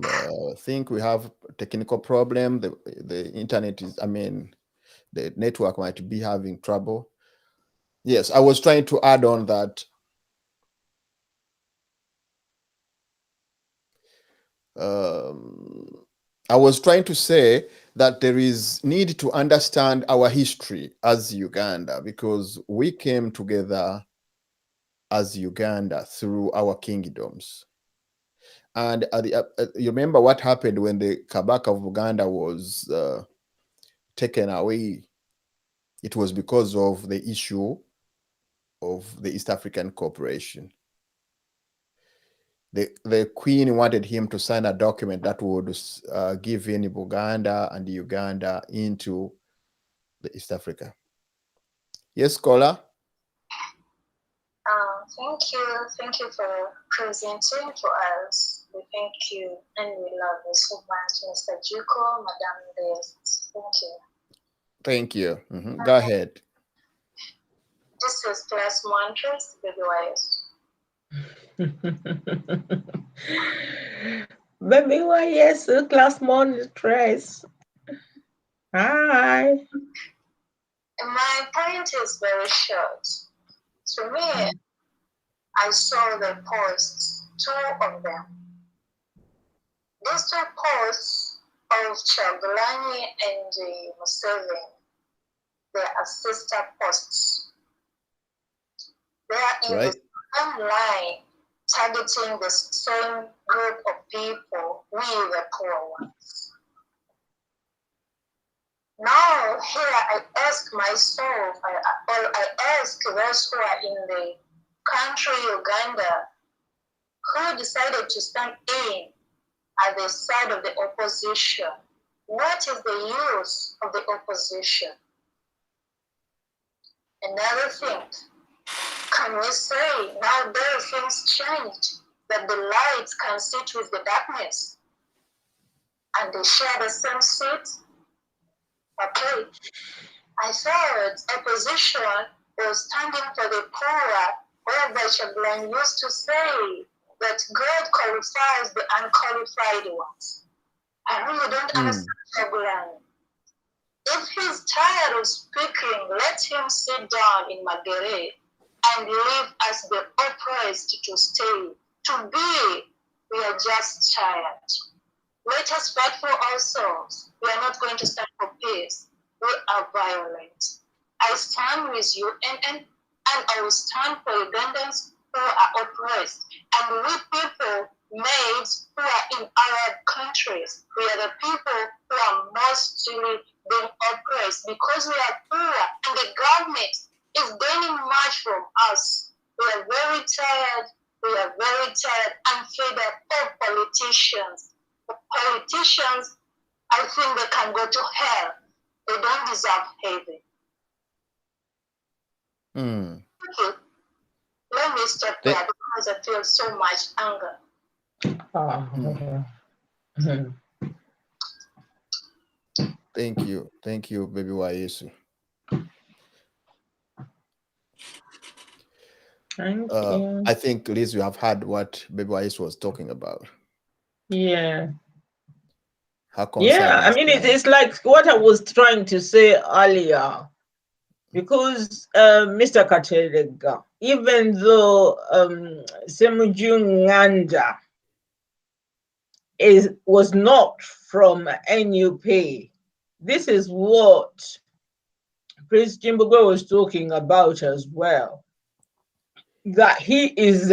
I think we have a technical problem. The internet is, the network might be having trouble. Yes, I was trying to add on that I was trying to say that there is need to understand our history as Uganda, because we came together as Uganda through our kingdoms. And you remember what happened when the Kabaka of Uganda was taken away? It was because of the issue of the East African Cooperation. The Queen wanted him to sign a document that would give in Buganda and Uganda into the East Africa. Yes, caller. Thank you for presenting for us. We thank you and we love you so much, Mr. Juko, Madam Best. Thank you. Thank you. Go ahead. This is class montress, baby wife. Baby, why yes, class montress. Hi. My point is very short. To me, I saw the posts, two of them. These two posts of Chagulanyi and Museveni, they are sister posts. They are in Right. the same line, targeting the same group of people, we the poor ones. Now here I ask myself, I ask those who are in the country Uganda, who decided to stand in at the side of the opposition. What is the use of the opposition? Another thing, can we say nowadays things changed, that the lights can sit with the darkness and they share the same seat? Okay. I thought opposition was standing for the poor, whereby Chagulanyi used to say that God qualifies the unqualified ones. I really don't understand Chagulanyi. If he's tired of speaking, let him sit down in Magere and leave us the oppressed to stay. To be, we are just tired. Let us fight for ourselves. We are not going to stand for peace. We are violent. I stand with UNN, and I will stand for Ugandans who are oppressed. And we people made who are in Arab countries, we are the people who are mostly being oppressed because we are poor and the government is gaining much from us. We are very tired. We are very tired and fed up of politicians. The politicians, I think they can go to hell. They don't deserve heaven. Thank you. Let me stop there because I feel so much anger. Thank you, Baby Waisu. Thank you. I think, Liz, you have heard what Baby Waisu was talking about. Yeah. Yeah, I mean, it's like what I was trying to say earlier, because Mr. Katerega, even though Semujung Nganda was not from NUP, this is what Prince Jimbogo was talking about as well, that he is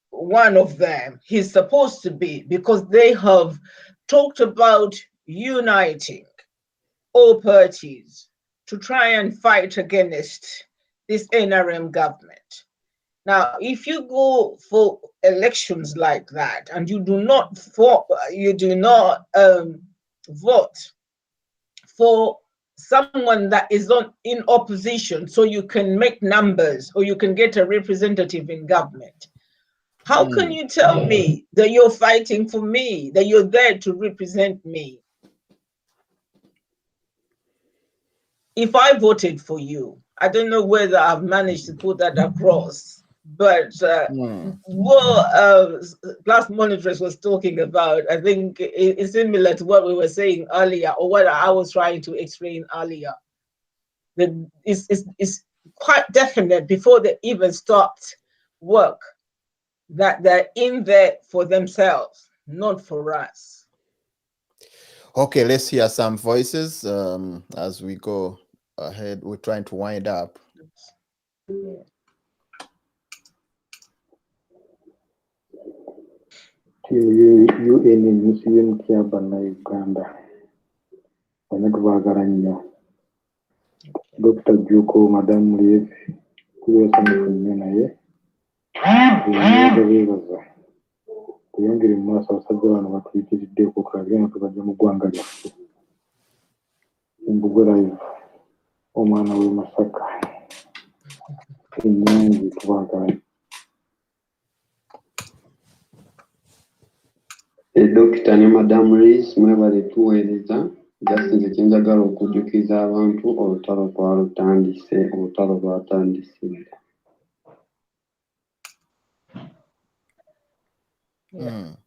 one of them. He's supposed to be, because they have talked about uniting all parties to try and fight against this NRM government. Now, if you go for elections like that and you do not vote for someone that is in opposition, so you can make numbers or you can get a representative in government, how can you tell me that you're fighting for me, that you're there to represent me? If I voted for you, I don't know whether I've managed to put that across, but what Class Monitress was talking about, I think it's similar to what we were saying earlier, or what I was trying to explain earlier. That it's quite definite before they even start work that they're in there for themselves, not for us. Okay, let's hear some voices as we go ahead. We're trying to wind up. UNN kyabana Uganda banyakubagala nnyo Dr. Juko Madam Lief kubeesanyufu nnyo naye beebaza tuyongere mu maaso abasajja bano batuyitiriddeko kalagenda tubajja mu ggwanga lyaffe Mbugo Live omwana w'e Masaka Enyanzi tubagala Dokita ne Madamu Liz mwebale tuweereza just nze kye njagala okujjukiza abantu olutalo twalutandise olutalo lwatandise. Do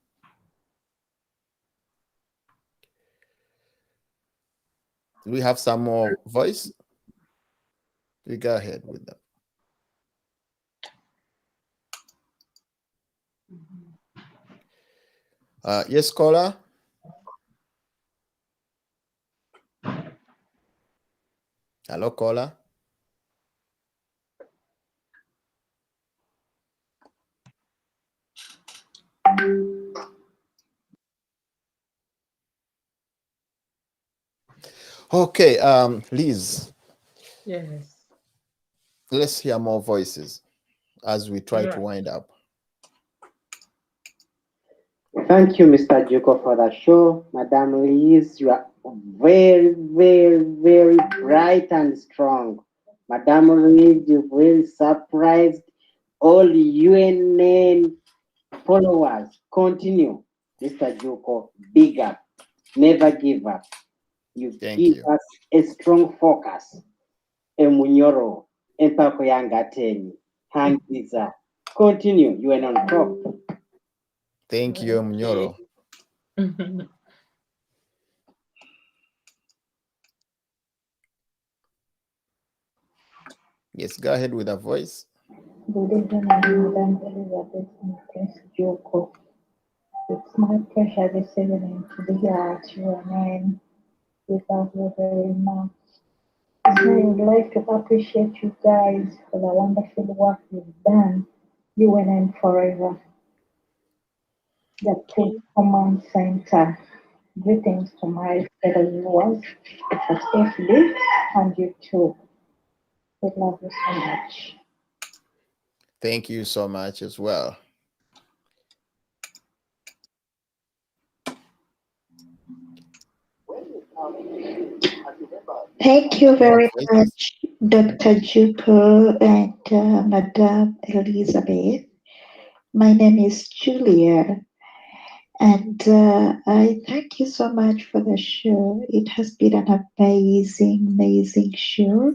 we have some more voice? We go ahead with them. Yes, caller. Hello, caller. Okay, Liz, Yes. let's hear more voices as we try to Right. wind up. Thank you, Mr. Juko, for the show. Madam Liz, you are very, very, very bright and strong. Madam Liz, you very surprised all UNN followers. Continue, Mr. Juko. Big up. Never give up. You Thank give you. us a strong focus. Emunyoro, empako yangateni, hangiza. Continue, you are on top. Thank you, Mnyoro. Yes, go ahead with a voice. Good evening, Madam Elizabeth and Prince Joko. It's my pleasure this evening to be here at UNN. We love you very much. I would like to appreciate you guys for the wonderful work you've done. UNN forever. The Pink Command Center. Greetings to my fellow viewers at FD and YouTube. We love you so much. Thank you so much as well. Thank you very Voices? much, Dr. Juko and Madame Elizabeth. My name is Julia, and I thank you so much for the show. It has been an amazing, amazing show.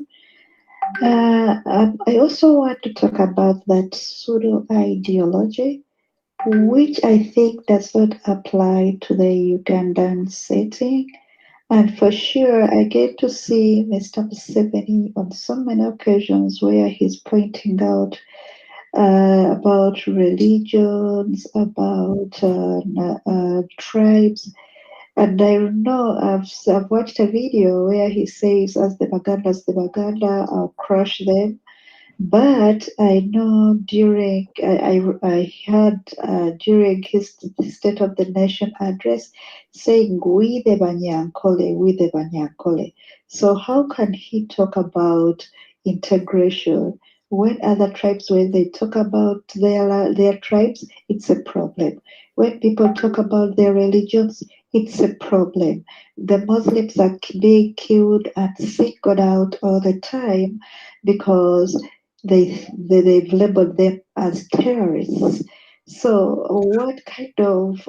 I also want to talk about that pseudo ideology, which I think does not apply to the Ugandan setting. And for sure, I get to see Mr. Museveni on so many occasions where he's pointing out about religions, about tribes. And I know I've watched a video where he says, as the Baganda, I'll crush them. But I know I heard during his State of the Nation address saying, we the Banyankole, we the Banyankole. So how can he talk about integration when other tribes, when they talk about their tribes, it's a problem. When people talk about their religions, it's a problem. The Muslims are being killed and singled out all the time because they've labeled them as terrorists. So, what kind of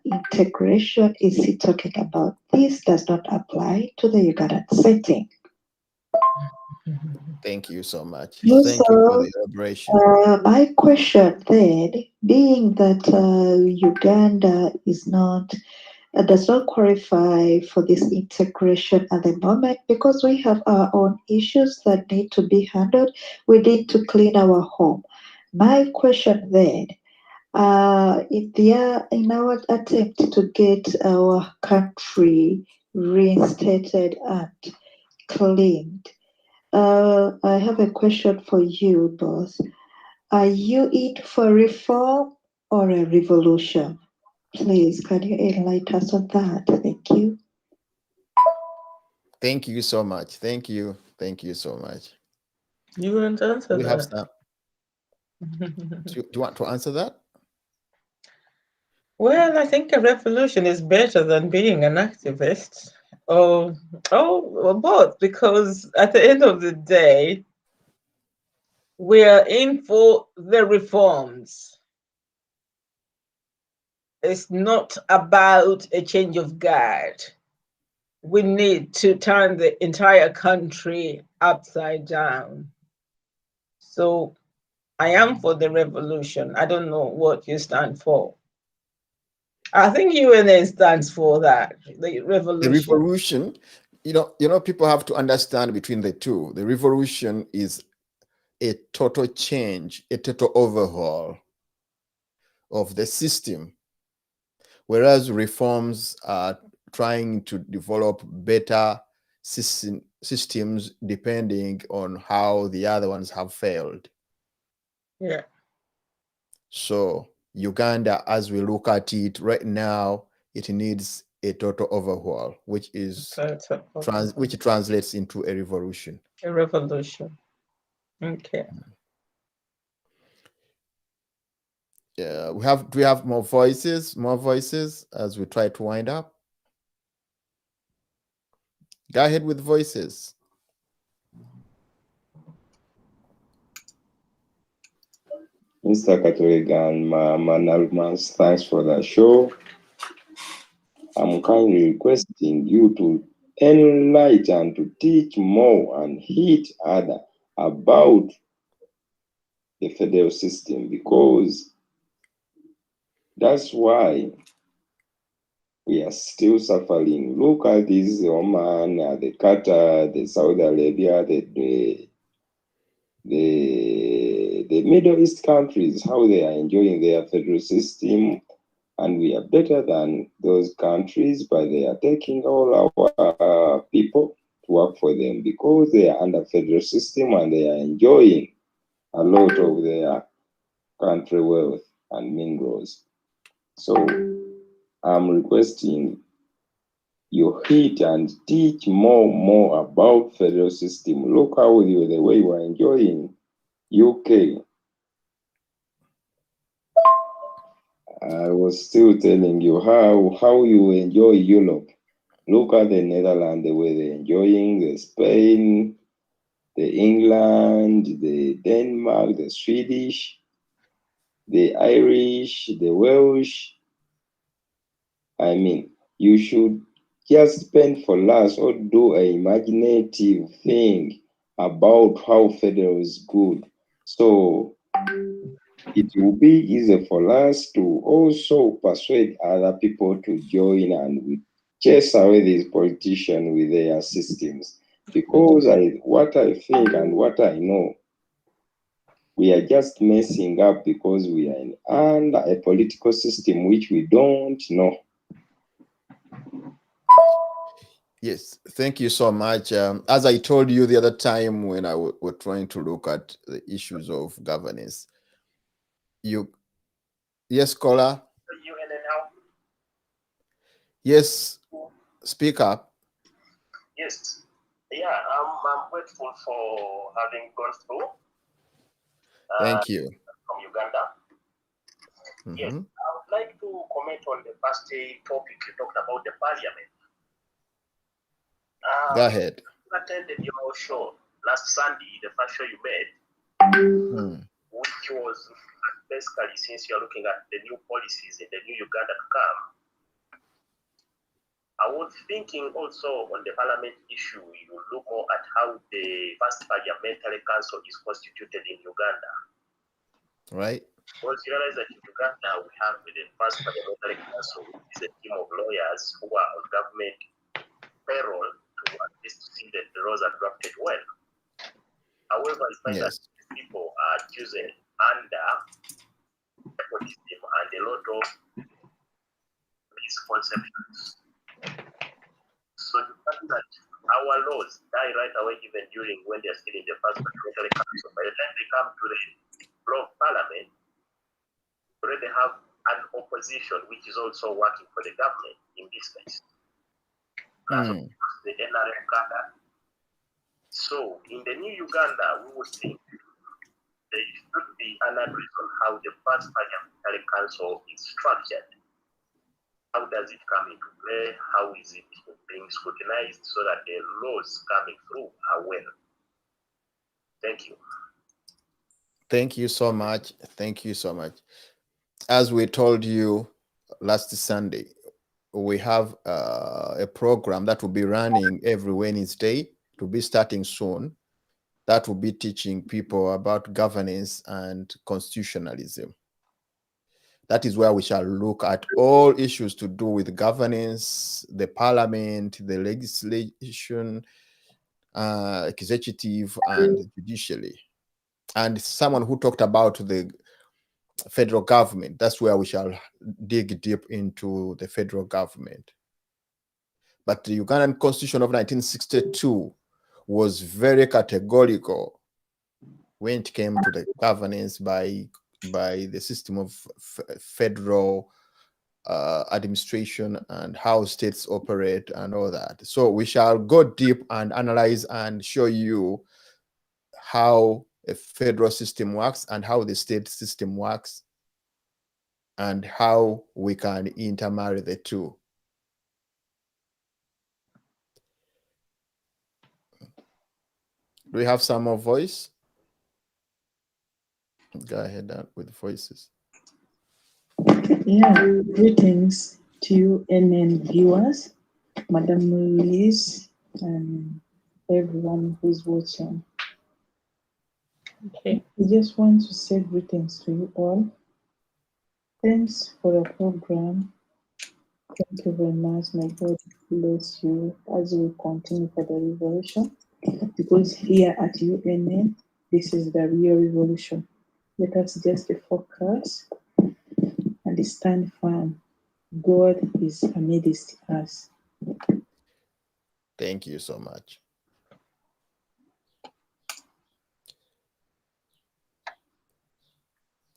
integration is he talking about? This does not apply to the Ugandan setting. Thank you so much. Thank you for the elaboration. My question then, being that Uganda is not does not qualify for this integration at the moment because we have our own issues that need to be handled. We need to clean our home. My question then, if they are in our attempt to get our country reinstated and cleaned, I have a question for you both. Are you in for reform or a revolution? Please, can you enlighten us on that? Thank you. Thank you so much. Thank you. Thank you so much. You want to answer We have that? some. Do you want to answer that? Well, I think a revolution is better than being an activist. Or both, because at the end of the day, we're in for the reforms. It's not about a change of guard. We need to turn the entire country upside down. So I am for the revolution. I don't know what you stand for. I think UNN stands for that, the revolution. The revolution, people have to understand between the two. The revolution is a total change, a total overhaul of the system, whereas reforms are trying to develop better systems depending on how the other ones have failed. Yeah. So Uganda, as we look at it right now, it needs a total overhaul, which is which translates into a revolution. A revolution. Okay. Yeah, do we have more voices as we try to wind up? Go ahead with voices. Mr. Katoligan, Manalmas, thanks for the show. I'm kindly requesting you to enlighten, to teach more and hit other about the federal system, because that's why we are still suffering. Look at this Oman, the Qatar, the Saudi Arabia, the Middle East countries, how they are enjoying their federal system, and we are better than those countries, but they are taking all our people to work for them because they are under federal system and they are enjoying a lot of their country wealth and minerals. So I'm requesting you hit and teach more about federal system. Look how the way you are enjoying UK. I was still telling you how you enjoy Europe. Look at the Netherlands, the way they're enjoying, the Spain, the England, the Denmark, the Swedish, the Irish, the Welsh. I mean, you should just spend for last or do an imaginative thing about how federal is good. So it will be easy for us to also persuade other people to join and we chase away these politicians with their systems. Because what I think and what I know, we are just messing up because we are under a political system which we don't know. Yes, thank you so much. As I told you the other time when I were trying to look at the issues of governance, yes, caller. Yes, speak up. Yes, yeah, I'm grateful for having gone through. Thank you. From Uganda. Mm-hmm. Yes, I would like to comment on the first topic you talked about, the parliament. Go ahead. I attended your show last Sunday, the first show you made, which was basically, since you're looking at the new policies in the new Uganda to come, I was thinking also on the parliament issue, you look more at how the first parliamentary council is constituted in Uganda. Right. Because you realize that in Uganda, we have the first parliamentary council, which is a team of lawyers who are on government payroll to at least see that the laws are drafted well. However, I find that people are chosen under nepotism and a lot of misconceptions. So the fact that our laws die right away even during when they are still in the first parliamentary council, by the time they come to the floor of parliament, we already have an opposition which is also working for the government in this case. The NRM cadre. So in the new Uganda, we would think there should be an address on how the first parliamentary council is structured. How does it come into play? How is it being scrutinized so that the laws coming through are well? Thank you. Thank you so much. Thank you so much. As we told you last Sunday, we have a program that will be running every Wednesday, to be starting soon, that will be teaching people about governance and constitutionalism. That is where we shall look at all issues to do with governance, the parliament, the legislation, executive, and judiciary. And someone who talked about the federal government, that's where we shall dig deep into the federal government. But the Ugandan Constitution of 1962 was very categorical when it came to the governance by the system of federal administration and how states operate and all that. So we shall go deep and analyze and show you how a federal system works and how the state system works and how we can intermarry the two. Do we have some more voice? Go ahead with voices. Yeah, greetings to you, UNN viewers, Madam Liz, and everyone who's watching. Okay. I just want to say greetings to you all. Thanks for the program. Thank you very much. May God bless you as you continue for the revolution. Because here at UNN, this is the real revolution. Let us just focus and stand firm. God is amidst us. Thank you so much.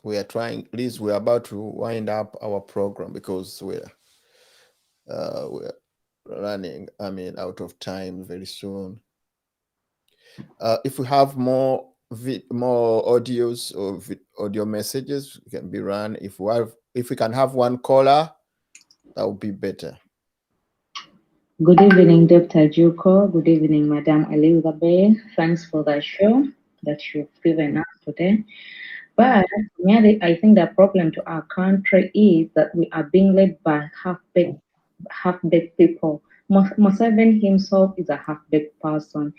We are trying, Liz, we're about to wind up our program because we're running, out of time very soon. If we have more audios or audio messages, can be run. If we can have one caller, that would be better. Good evening, Dr. Juko. Good evening, Madam Elizabeth. Thanks for the show that you've given us today. But I think the problem to our country is that we are being led by half-baked people. Museveni himself is a half-baked person.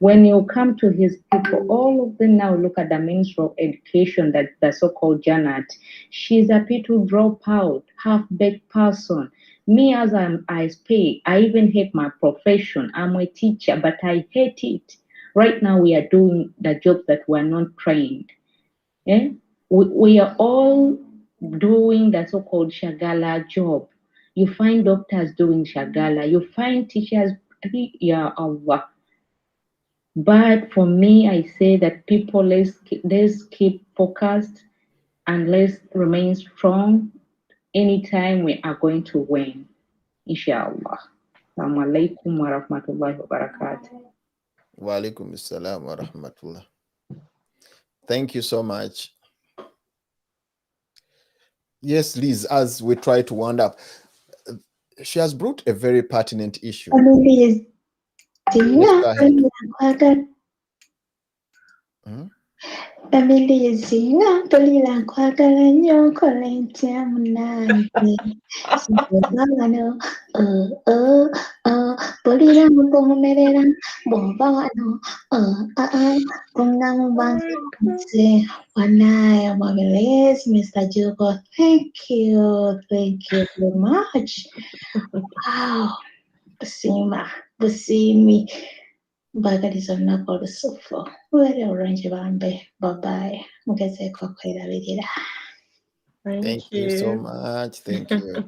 When you come to his people, all of them now look at the Ministry of Education, that the so-called Janet. She's a P2 dropout, half-baked person. Me, as I speak, I even hate my profession. I'm a teacher, but I hate it. Right now, we are doing the job that we're not trained. We are all doing the so-called Shagala job. You find doctors doing Shagala. You find teachers, But for me, I say that people, let's keep focused and let's remain strong. Anytime we are going to win, inshallah. Assalamu alaikum wa rahmatullahi wa barakatuh. Wa alaikum assalam wa rahmatullah. Thank you so much. Yes, Liz, as we try to wind up, she has brought a very pertinent issue. Yes, go ahead. Babilizinga mpulira nkwagala nnyo nkola ntya munnange sibwevangano mpulira mukumerera bw'ova wano kungamubwanze wanayo Mabilis, Mr. Jugo. Thank you very much. Wow, busimi mbagaliza olunaku olusufu mubeere olungi bambe. Bye mugezeeko okwerabirira. Thank you so much. Thank you.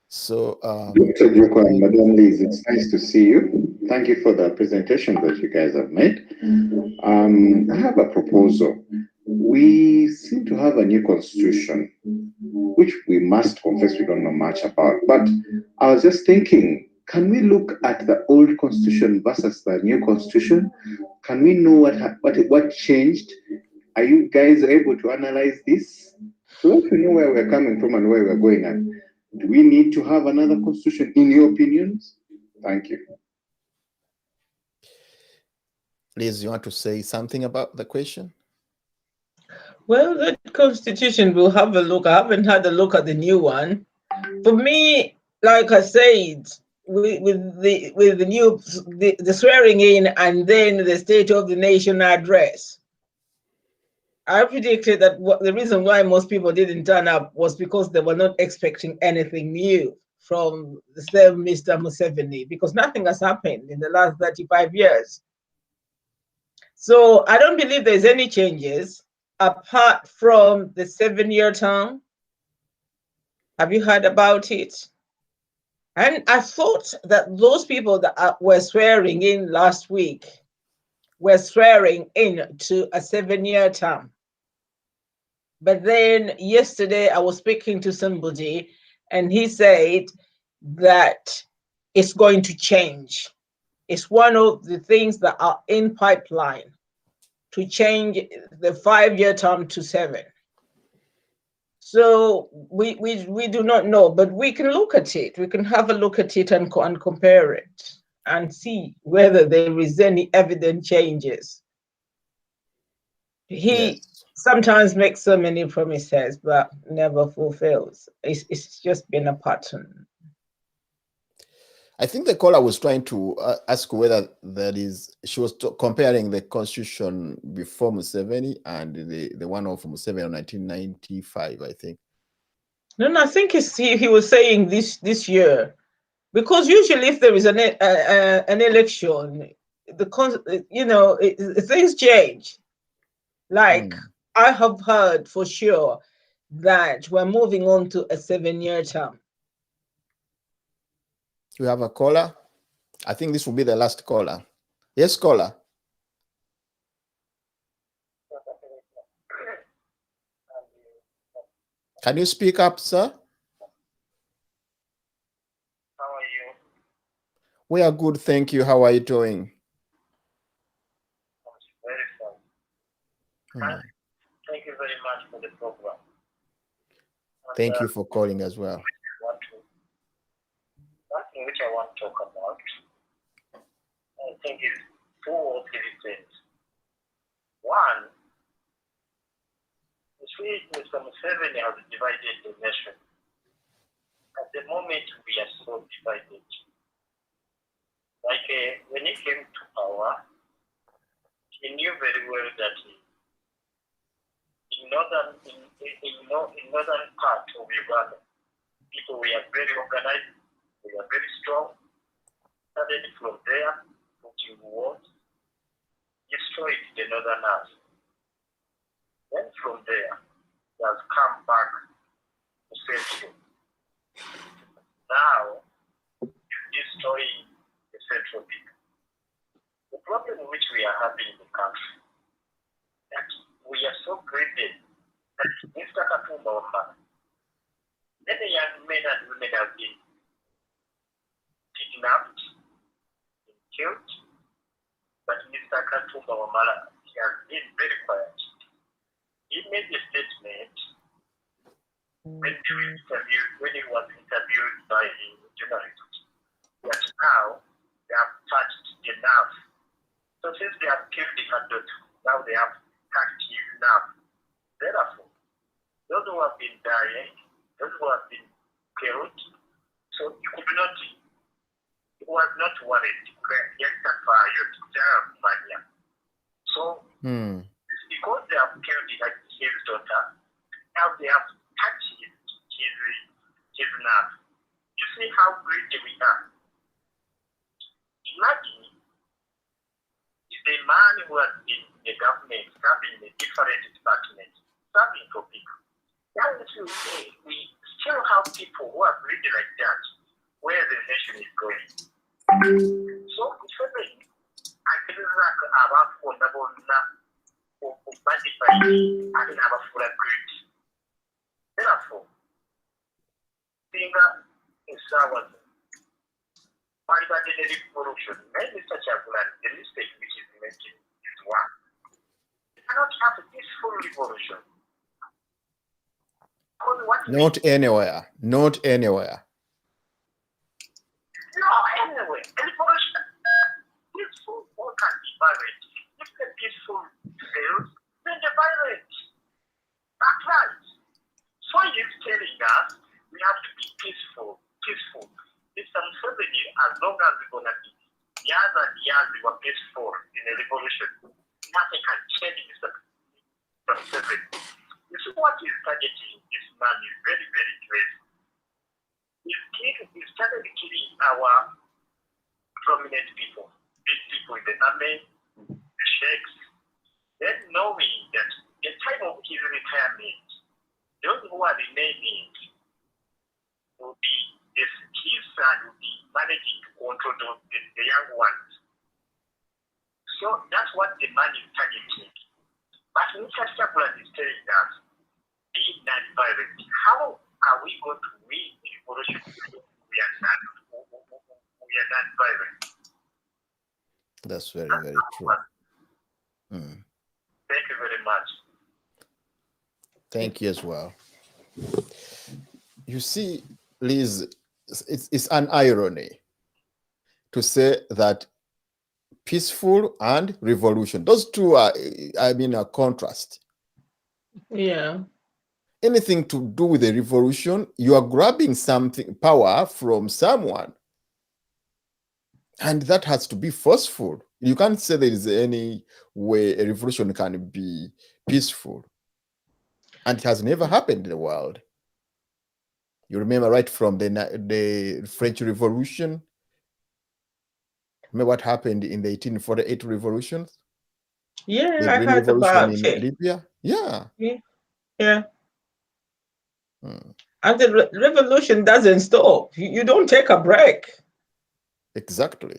So, Dr. Joko and Madam Liz, it's nice to see you. Thank you for the presentation that you guys have made. I have a proposal. We seem to have a new constitution, which we must confess we don't know much about. But I was just thinking, can we look at the old constitution versus the new constitution? Can we know what changed? Are you guys able to analyze this? So that we know where we're coming from and where we're going at. Do we need to have another constitution, in your opinions? Thank you. Liz, you want to say something about the question? Well, the constitution, we'll have a look. I haven't had a look at the new one. For me, like I said, with the new the swearing in and then the State of the Nation address, I predicted that the reason why most people didn't turn up was because they were not expecting anything new from the same Mr. Museveni, because nothing has happened in the last 35 years. So I don't believe there's any changes apart from the 7-year term. Have you heard about it? And I thought that those people that were swearing in last week were swearing in to a 7-year term. But then yesterday I was speaking to somebody and he said that it's going to change. It's one of the things that are in pipeline to change the 5-year term to 7. So we do not know, but we can look at it. We can have a look at it and compare it and see whether there is any evident changes. He sometimes makes so many promises, but never fulfills. It's just been a pattern. I think the caller was trying to ask whether she was comparing the constitution before Museveni and the one of Museveni in 1995, I think. No, I think he was saying this year, because usually if there is an election, things change. Like I have heard for sure that we're moving on to a 7-year term. We have a caller. I think this will be the last caller. Yes, caller. Can you speak up, sir? How are you? We are good, thank you. How are you doing? Very fine. Thank you very much for the program. Thank you for calling as well. One thing which I want to talk about, I think is 2 or 3 things. One, you see, Mr. Museveni has divided the nation. At the moment, we are so divided. Like when he came to power, he knew very well that in northern part of Uganda, people were very organized, they were very strong. Started from there, putting wars, destroyed the northerners. Then from there, he has come back to Central. Now, he's destroying the Central people. The problem which we are having in the country, that we are so greedy that Mr. Katumba, many young men and women have been kidnapped, killed, but Mr. Katumba Wamala, he has been very quiet. He made a statement when he was interviewed by the journalist that now they have touched enough. So since they have killed the candidate, now they have touched enough. Therefore, those who have been dying, those who have been killed, so he was not worried. So, because they have killed his daughter, now they have touched his nerve. You see how greedy we are. Imagine if the man who has been in the government, serving in a different department, serving for people. Now, if you say we still have people who are greedy like that, where the nation is going. So, it's something I feel like about for double and have a full agreed. Therefore, finger is ours. By the revolution, many such as the mistake which is making is one. You cannot have a peaceful revolution. Not anywhere. Not anywhere. No, anyway, the revolution, peaceful or can be violent. If the peaceful fails, then the violent. That's right. So he's telling us we have to be peaceful. Mr. Museveni, as long as we're going to be years and years we were peaceful in a revolution, nothing can change Mr. Museveni. You see what he's targeting, this man is very, very crazy. He started killing our prominent people, big people in the army, the sheikhs, then knowing that the time of his retirement, those who are remaining will be his son will be managing to control the young ones. So that's what the man is targeting. But Mr. Chakulas is telling us, be non-violent. How are we going to win the revolution if we are non-violent? That's very, very true. Thank you very much. Thank you as well. You see, Liz, it's an irony to say that peaceful and revolution, those two are, a contrast. Yeah. Anything to do with a revolution, you are grabbing power from someone. And that has to be forceful. You can't say there is any way a revolution can be peaceful. And it has never happened in the world. You remember right from the French Revolution? Remember what happened in the 1848 revolution? Yeah, The I Green heard Revolution about in it. Libya? Yeah. Yeah. And the revolution doesn't stop. You don't take a break. Exactly.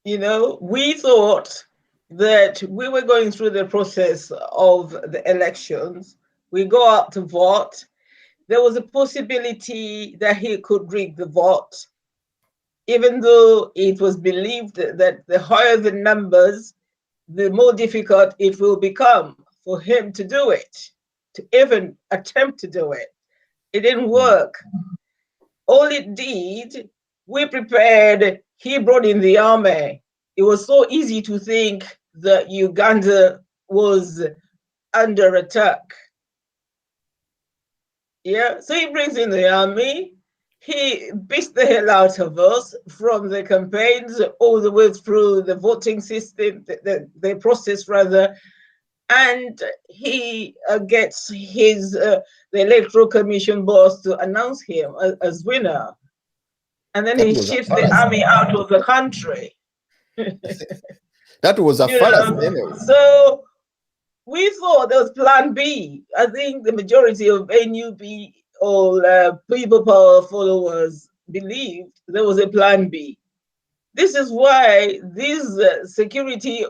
You know, we thought that we were going through the process of the elections. We go out to vote. There was a possibility that he could rig the vote, even though it was believed that the higher the numbers, the more difficult it will become for him to do it, to even attempt to do it. It didn't work. All it did, we prepared, he brought in the army. It was so easy to think that Uganda was under attack. Yeah, so he brings in the army. He beats the hell out of us from the campaigns all the way through the voting system, the process rather, and he gets the electoral commission boss to announce him as winner, and then he shifts the army out of the country. That was a fallacy anyway. So we thought there was plan B. I think the majority of NUP or People Power followers believed there was a plan B. This is why these security,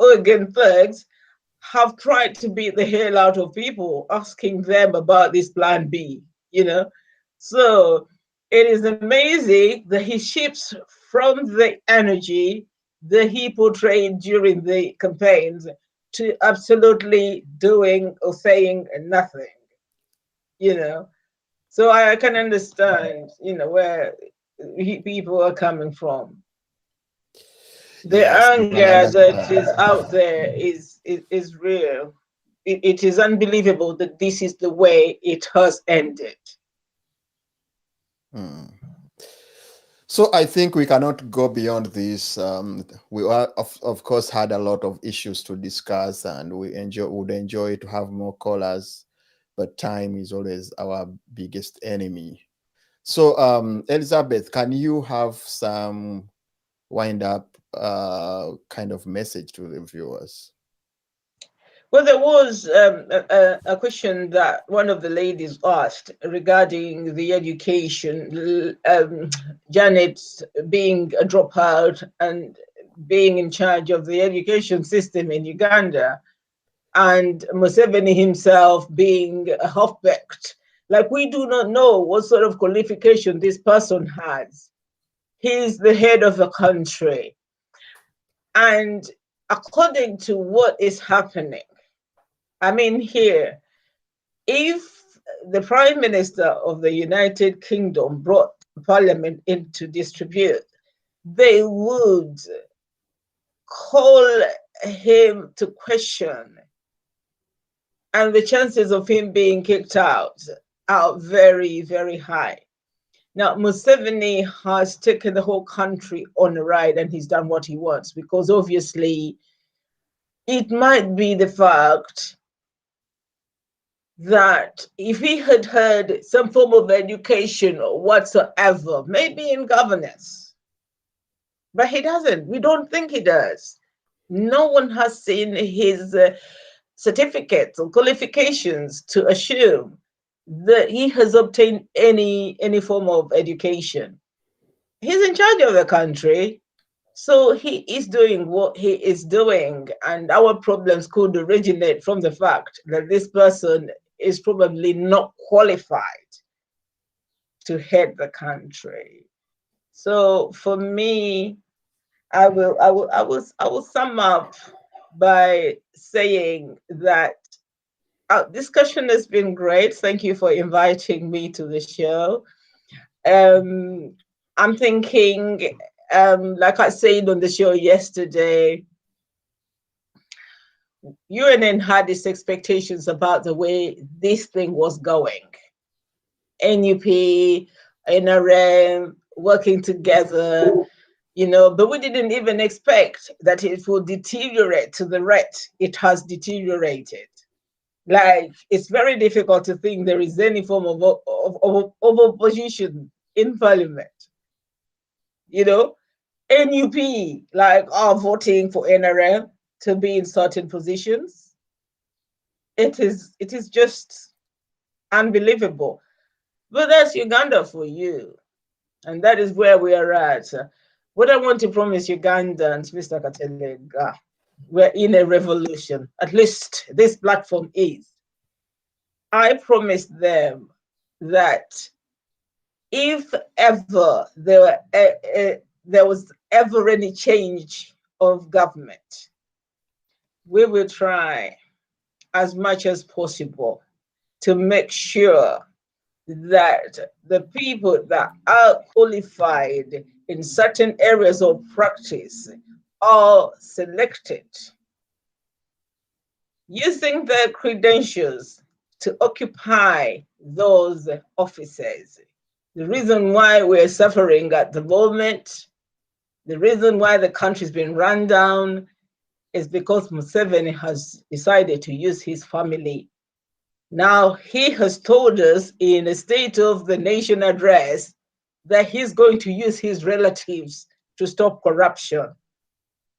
organ thugs have tried to beat the hell out of people, asking them about this plan B, So it is amazing that he shifts from the energy that he portrayed during the campaigns to absolutely doing or saying nothing, So I can understand, where people are coming from. The anger that is out there is real. It is unbelievable that this is the way it has ended. So I think we cannot go beyond this. We are, of course, had a lot of issues to discuss, and we would enjoy to have more callers, but time is always our biggest enemy. So Elizabeth, can you have some wind up kind of message to the viewers? Well, there was a question that one of the ladies asked regarding the education, Janet being a dropout and being in charge of the education system in Uganda, and Museveni himself being a half-baked. Like, we do not know what sort of qualification this person has. He's the head of the country. And according to what is happening, here, if the Prime Minister of the United Kingdom brought Parliament in to distribute, they would call him to question, and the chances of him being kicked out are very, very high. Now, Museveni has taken the whole country on a ride, and he's done what he wants, because obviously it might be the fact that if he had had some form of education or whatsoever, maybe in governance, but he doesn't. We don't think he does. No one has seen his certificates or qualifications to assume that he has obtained any form of education. He's in charge of the country, so he is doing what he is doing, and our problems could originate from the fact that this person is probably not qualified to head the country. So for me, I will sum up by saying that our discussion has been great. Thank you for inviting me to the show. I'm thinking, like I said on the show yesterday, UNN had its expectations about the way this thing was going. NUP, NRM, working together, but we didn't even expect that it would deteriorate to the rate it has deteriorated. Like, it's very difficult to think there is any form of opposition in parliament. NUP, like, are voting for NRM to be in certain positions. It is just unbelievable. But that's Uganda for you. And that is where we are at. What I want to promise Ugandans, Mr. Katelega, we're in a revolution. At least this platform is. I promise them that if ever there was ever any change of government, we will try as much as possible to make sure that the people that are qualified in certain areas of practice are selected using their credentials to occupy those offices. The reason why we're suffering at the moment, the reason why the country's been run down, is because Museveni has decided to use his family. Now, he has told us in a State of the Nation address that he's going to use his relatives to stop corruption.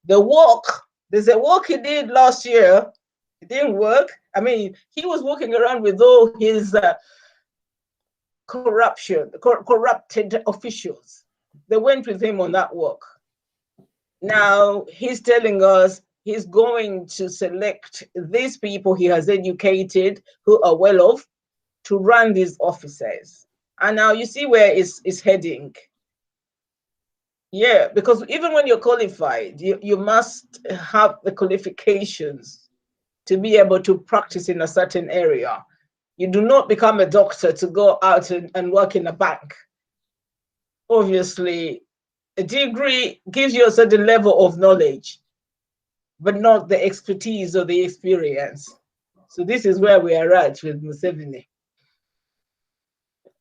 There's a walk he did last year. It didn't work. I mean, he was walking around with all his corrupted officials. They went with him on that walk. Now he's telling us he's going to select these people he has educated who are well off to run these offices. And now you see where it's heading. Yeah, because even when you're qualified, you must have the qualifications to be able to practice in a certain area. You do not become a doctor to go out and work in a bank. Obviously, a degree gives you a certain level of knowledge, but not the expertise or the experience. So this is where we are at with Museveni.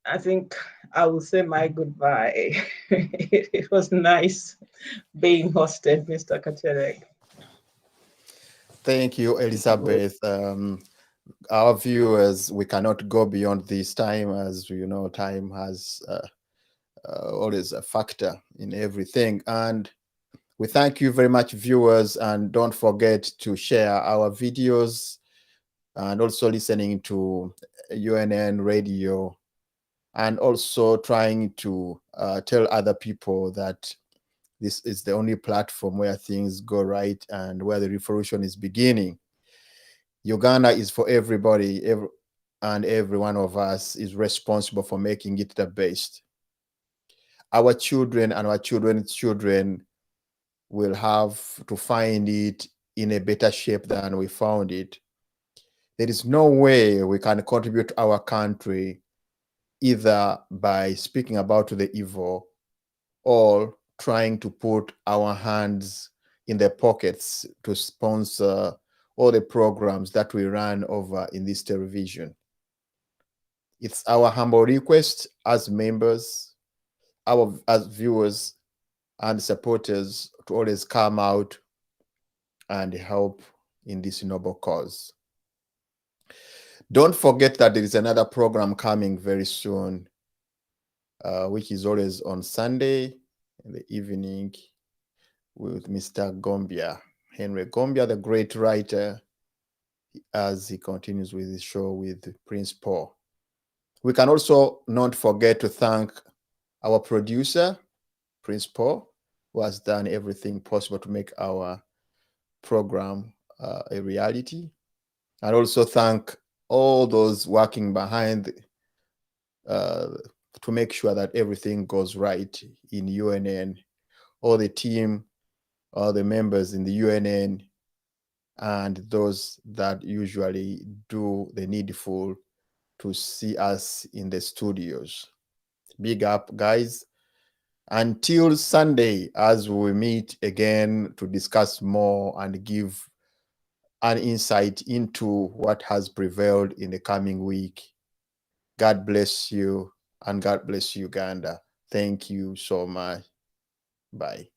I think I will say my goodbye. It was nice being hosted, Mr. Katereg. Thank you, Elizabeth. Our viewers, we cannot go beyond this time, as you know, time has always a factor in everything. And we thank you very much, viewers, and don't forget to share our videos and also listening to UNN radio, and also trying to tell other people that this is the only platform where things go right and where the revolution is beginning. Uganda is for everybody, and every one of us is responsible for making it the best. Our children and our children's children will have to find it in a better shape than we found it. There is no way we can contribute to our country either by speaking about the evil or trying to put our hands in their pockets to sponsor all the programs that we run over in this television. It's our humble request as members, as viewers and supporters, to always come out and help in this noble cause. Don't forget that there is another program coming very soon, which is always on Sunday in the evening with Mr. Gombia, Henry Gombia, the great writer, as he continues with his show with Prince Paul. We can also not forget to thank our producer, Prince Paul, who has done everything possible to make our program a reality. And also thank all those working behind to make sure that everything goes right in UNN, all the team, all the members in the UNN, and those that usually do the needful to see us in the studios. Big up, guys. Until Sunday, as we meet again to discuss more and give an insight into what has prevailed in the coming week. God bless you, and God bless Uganda. Thank you so much. Bye.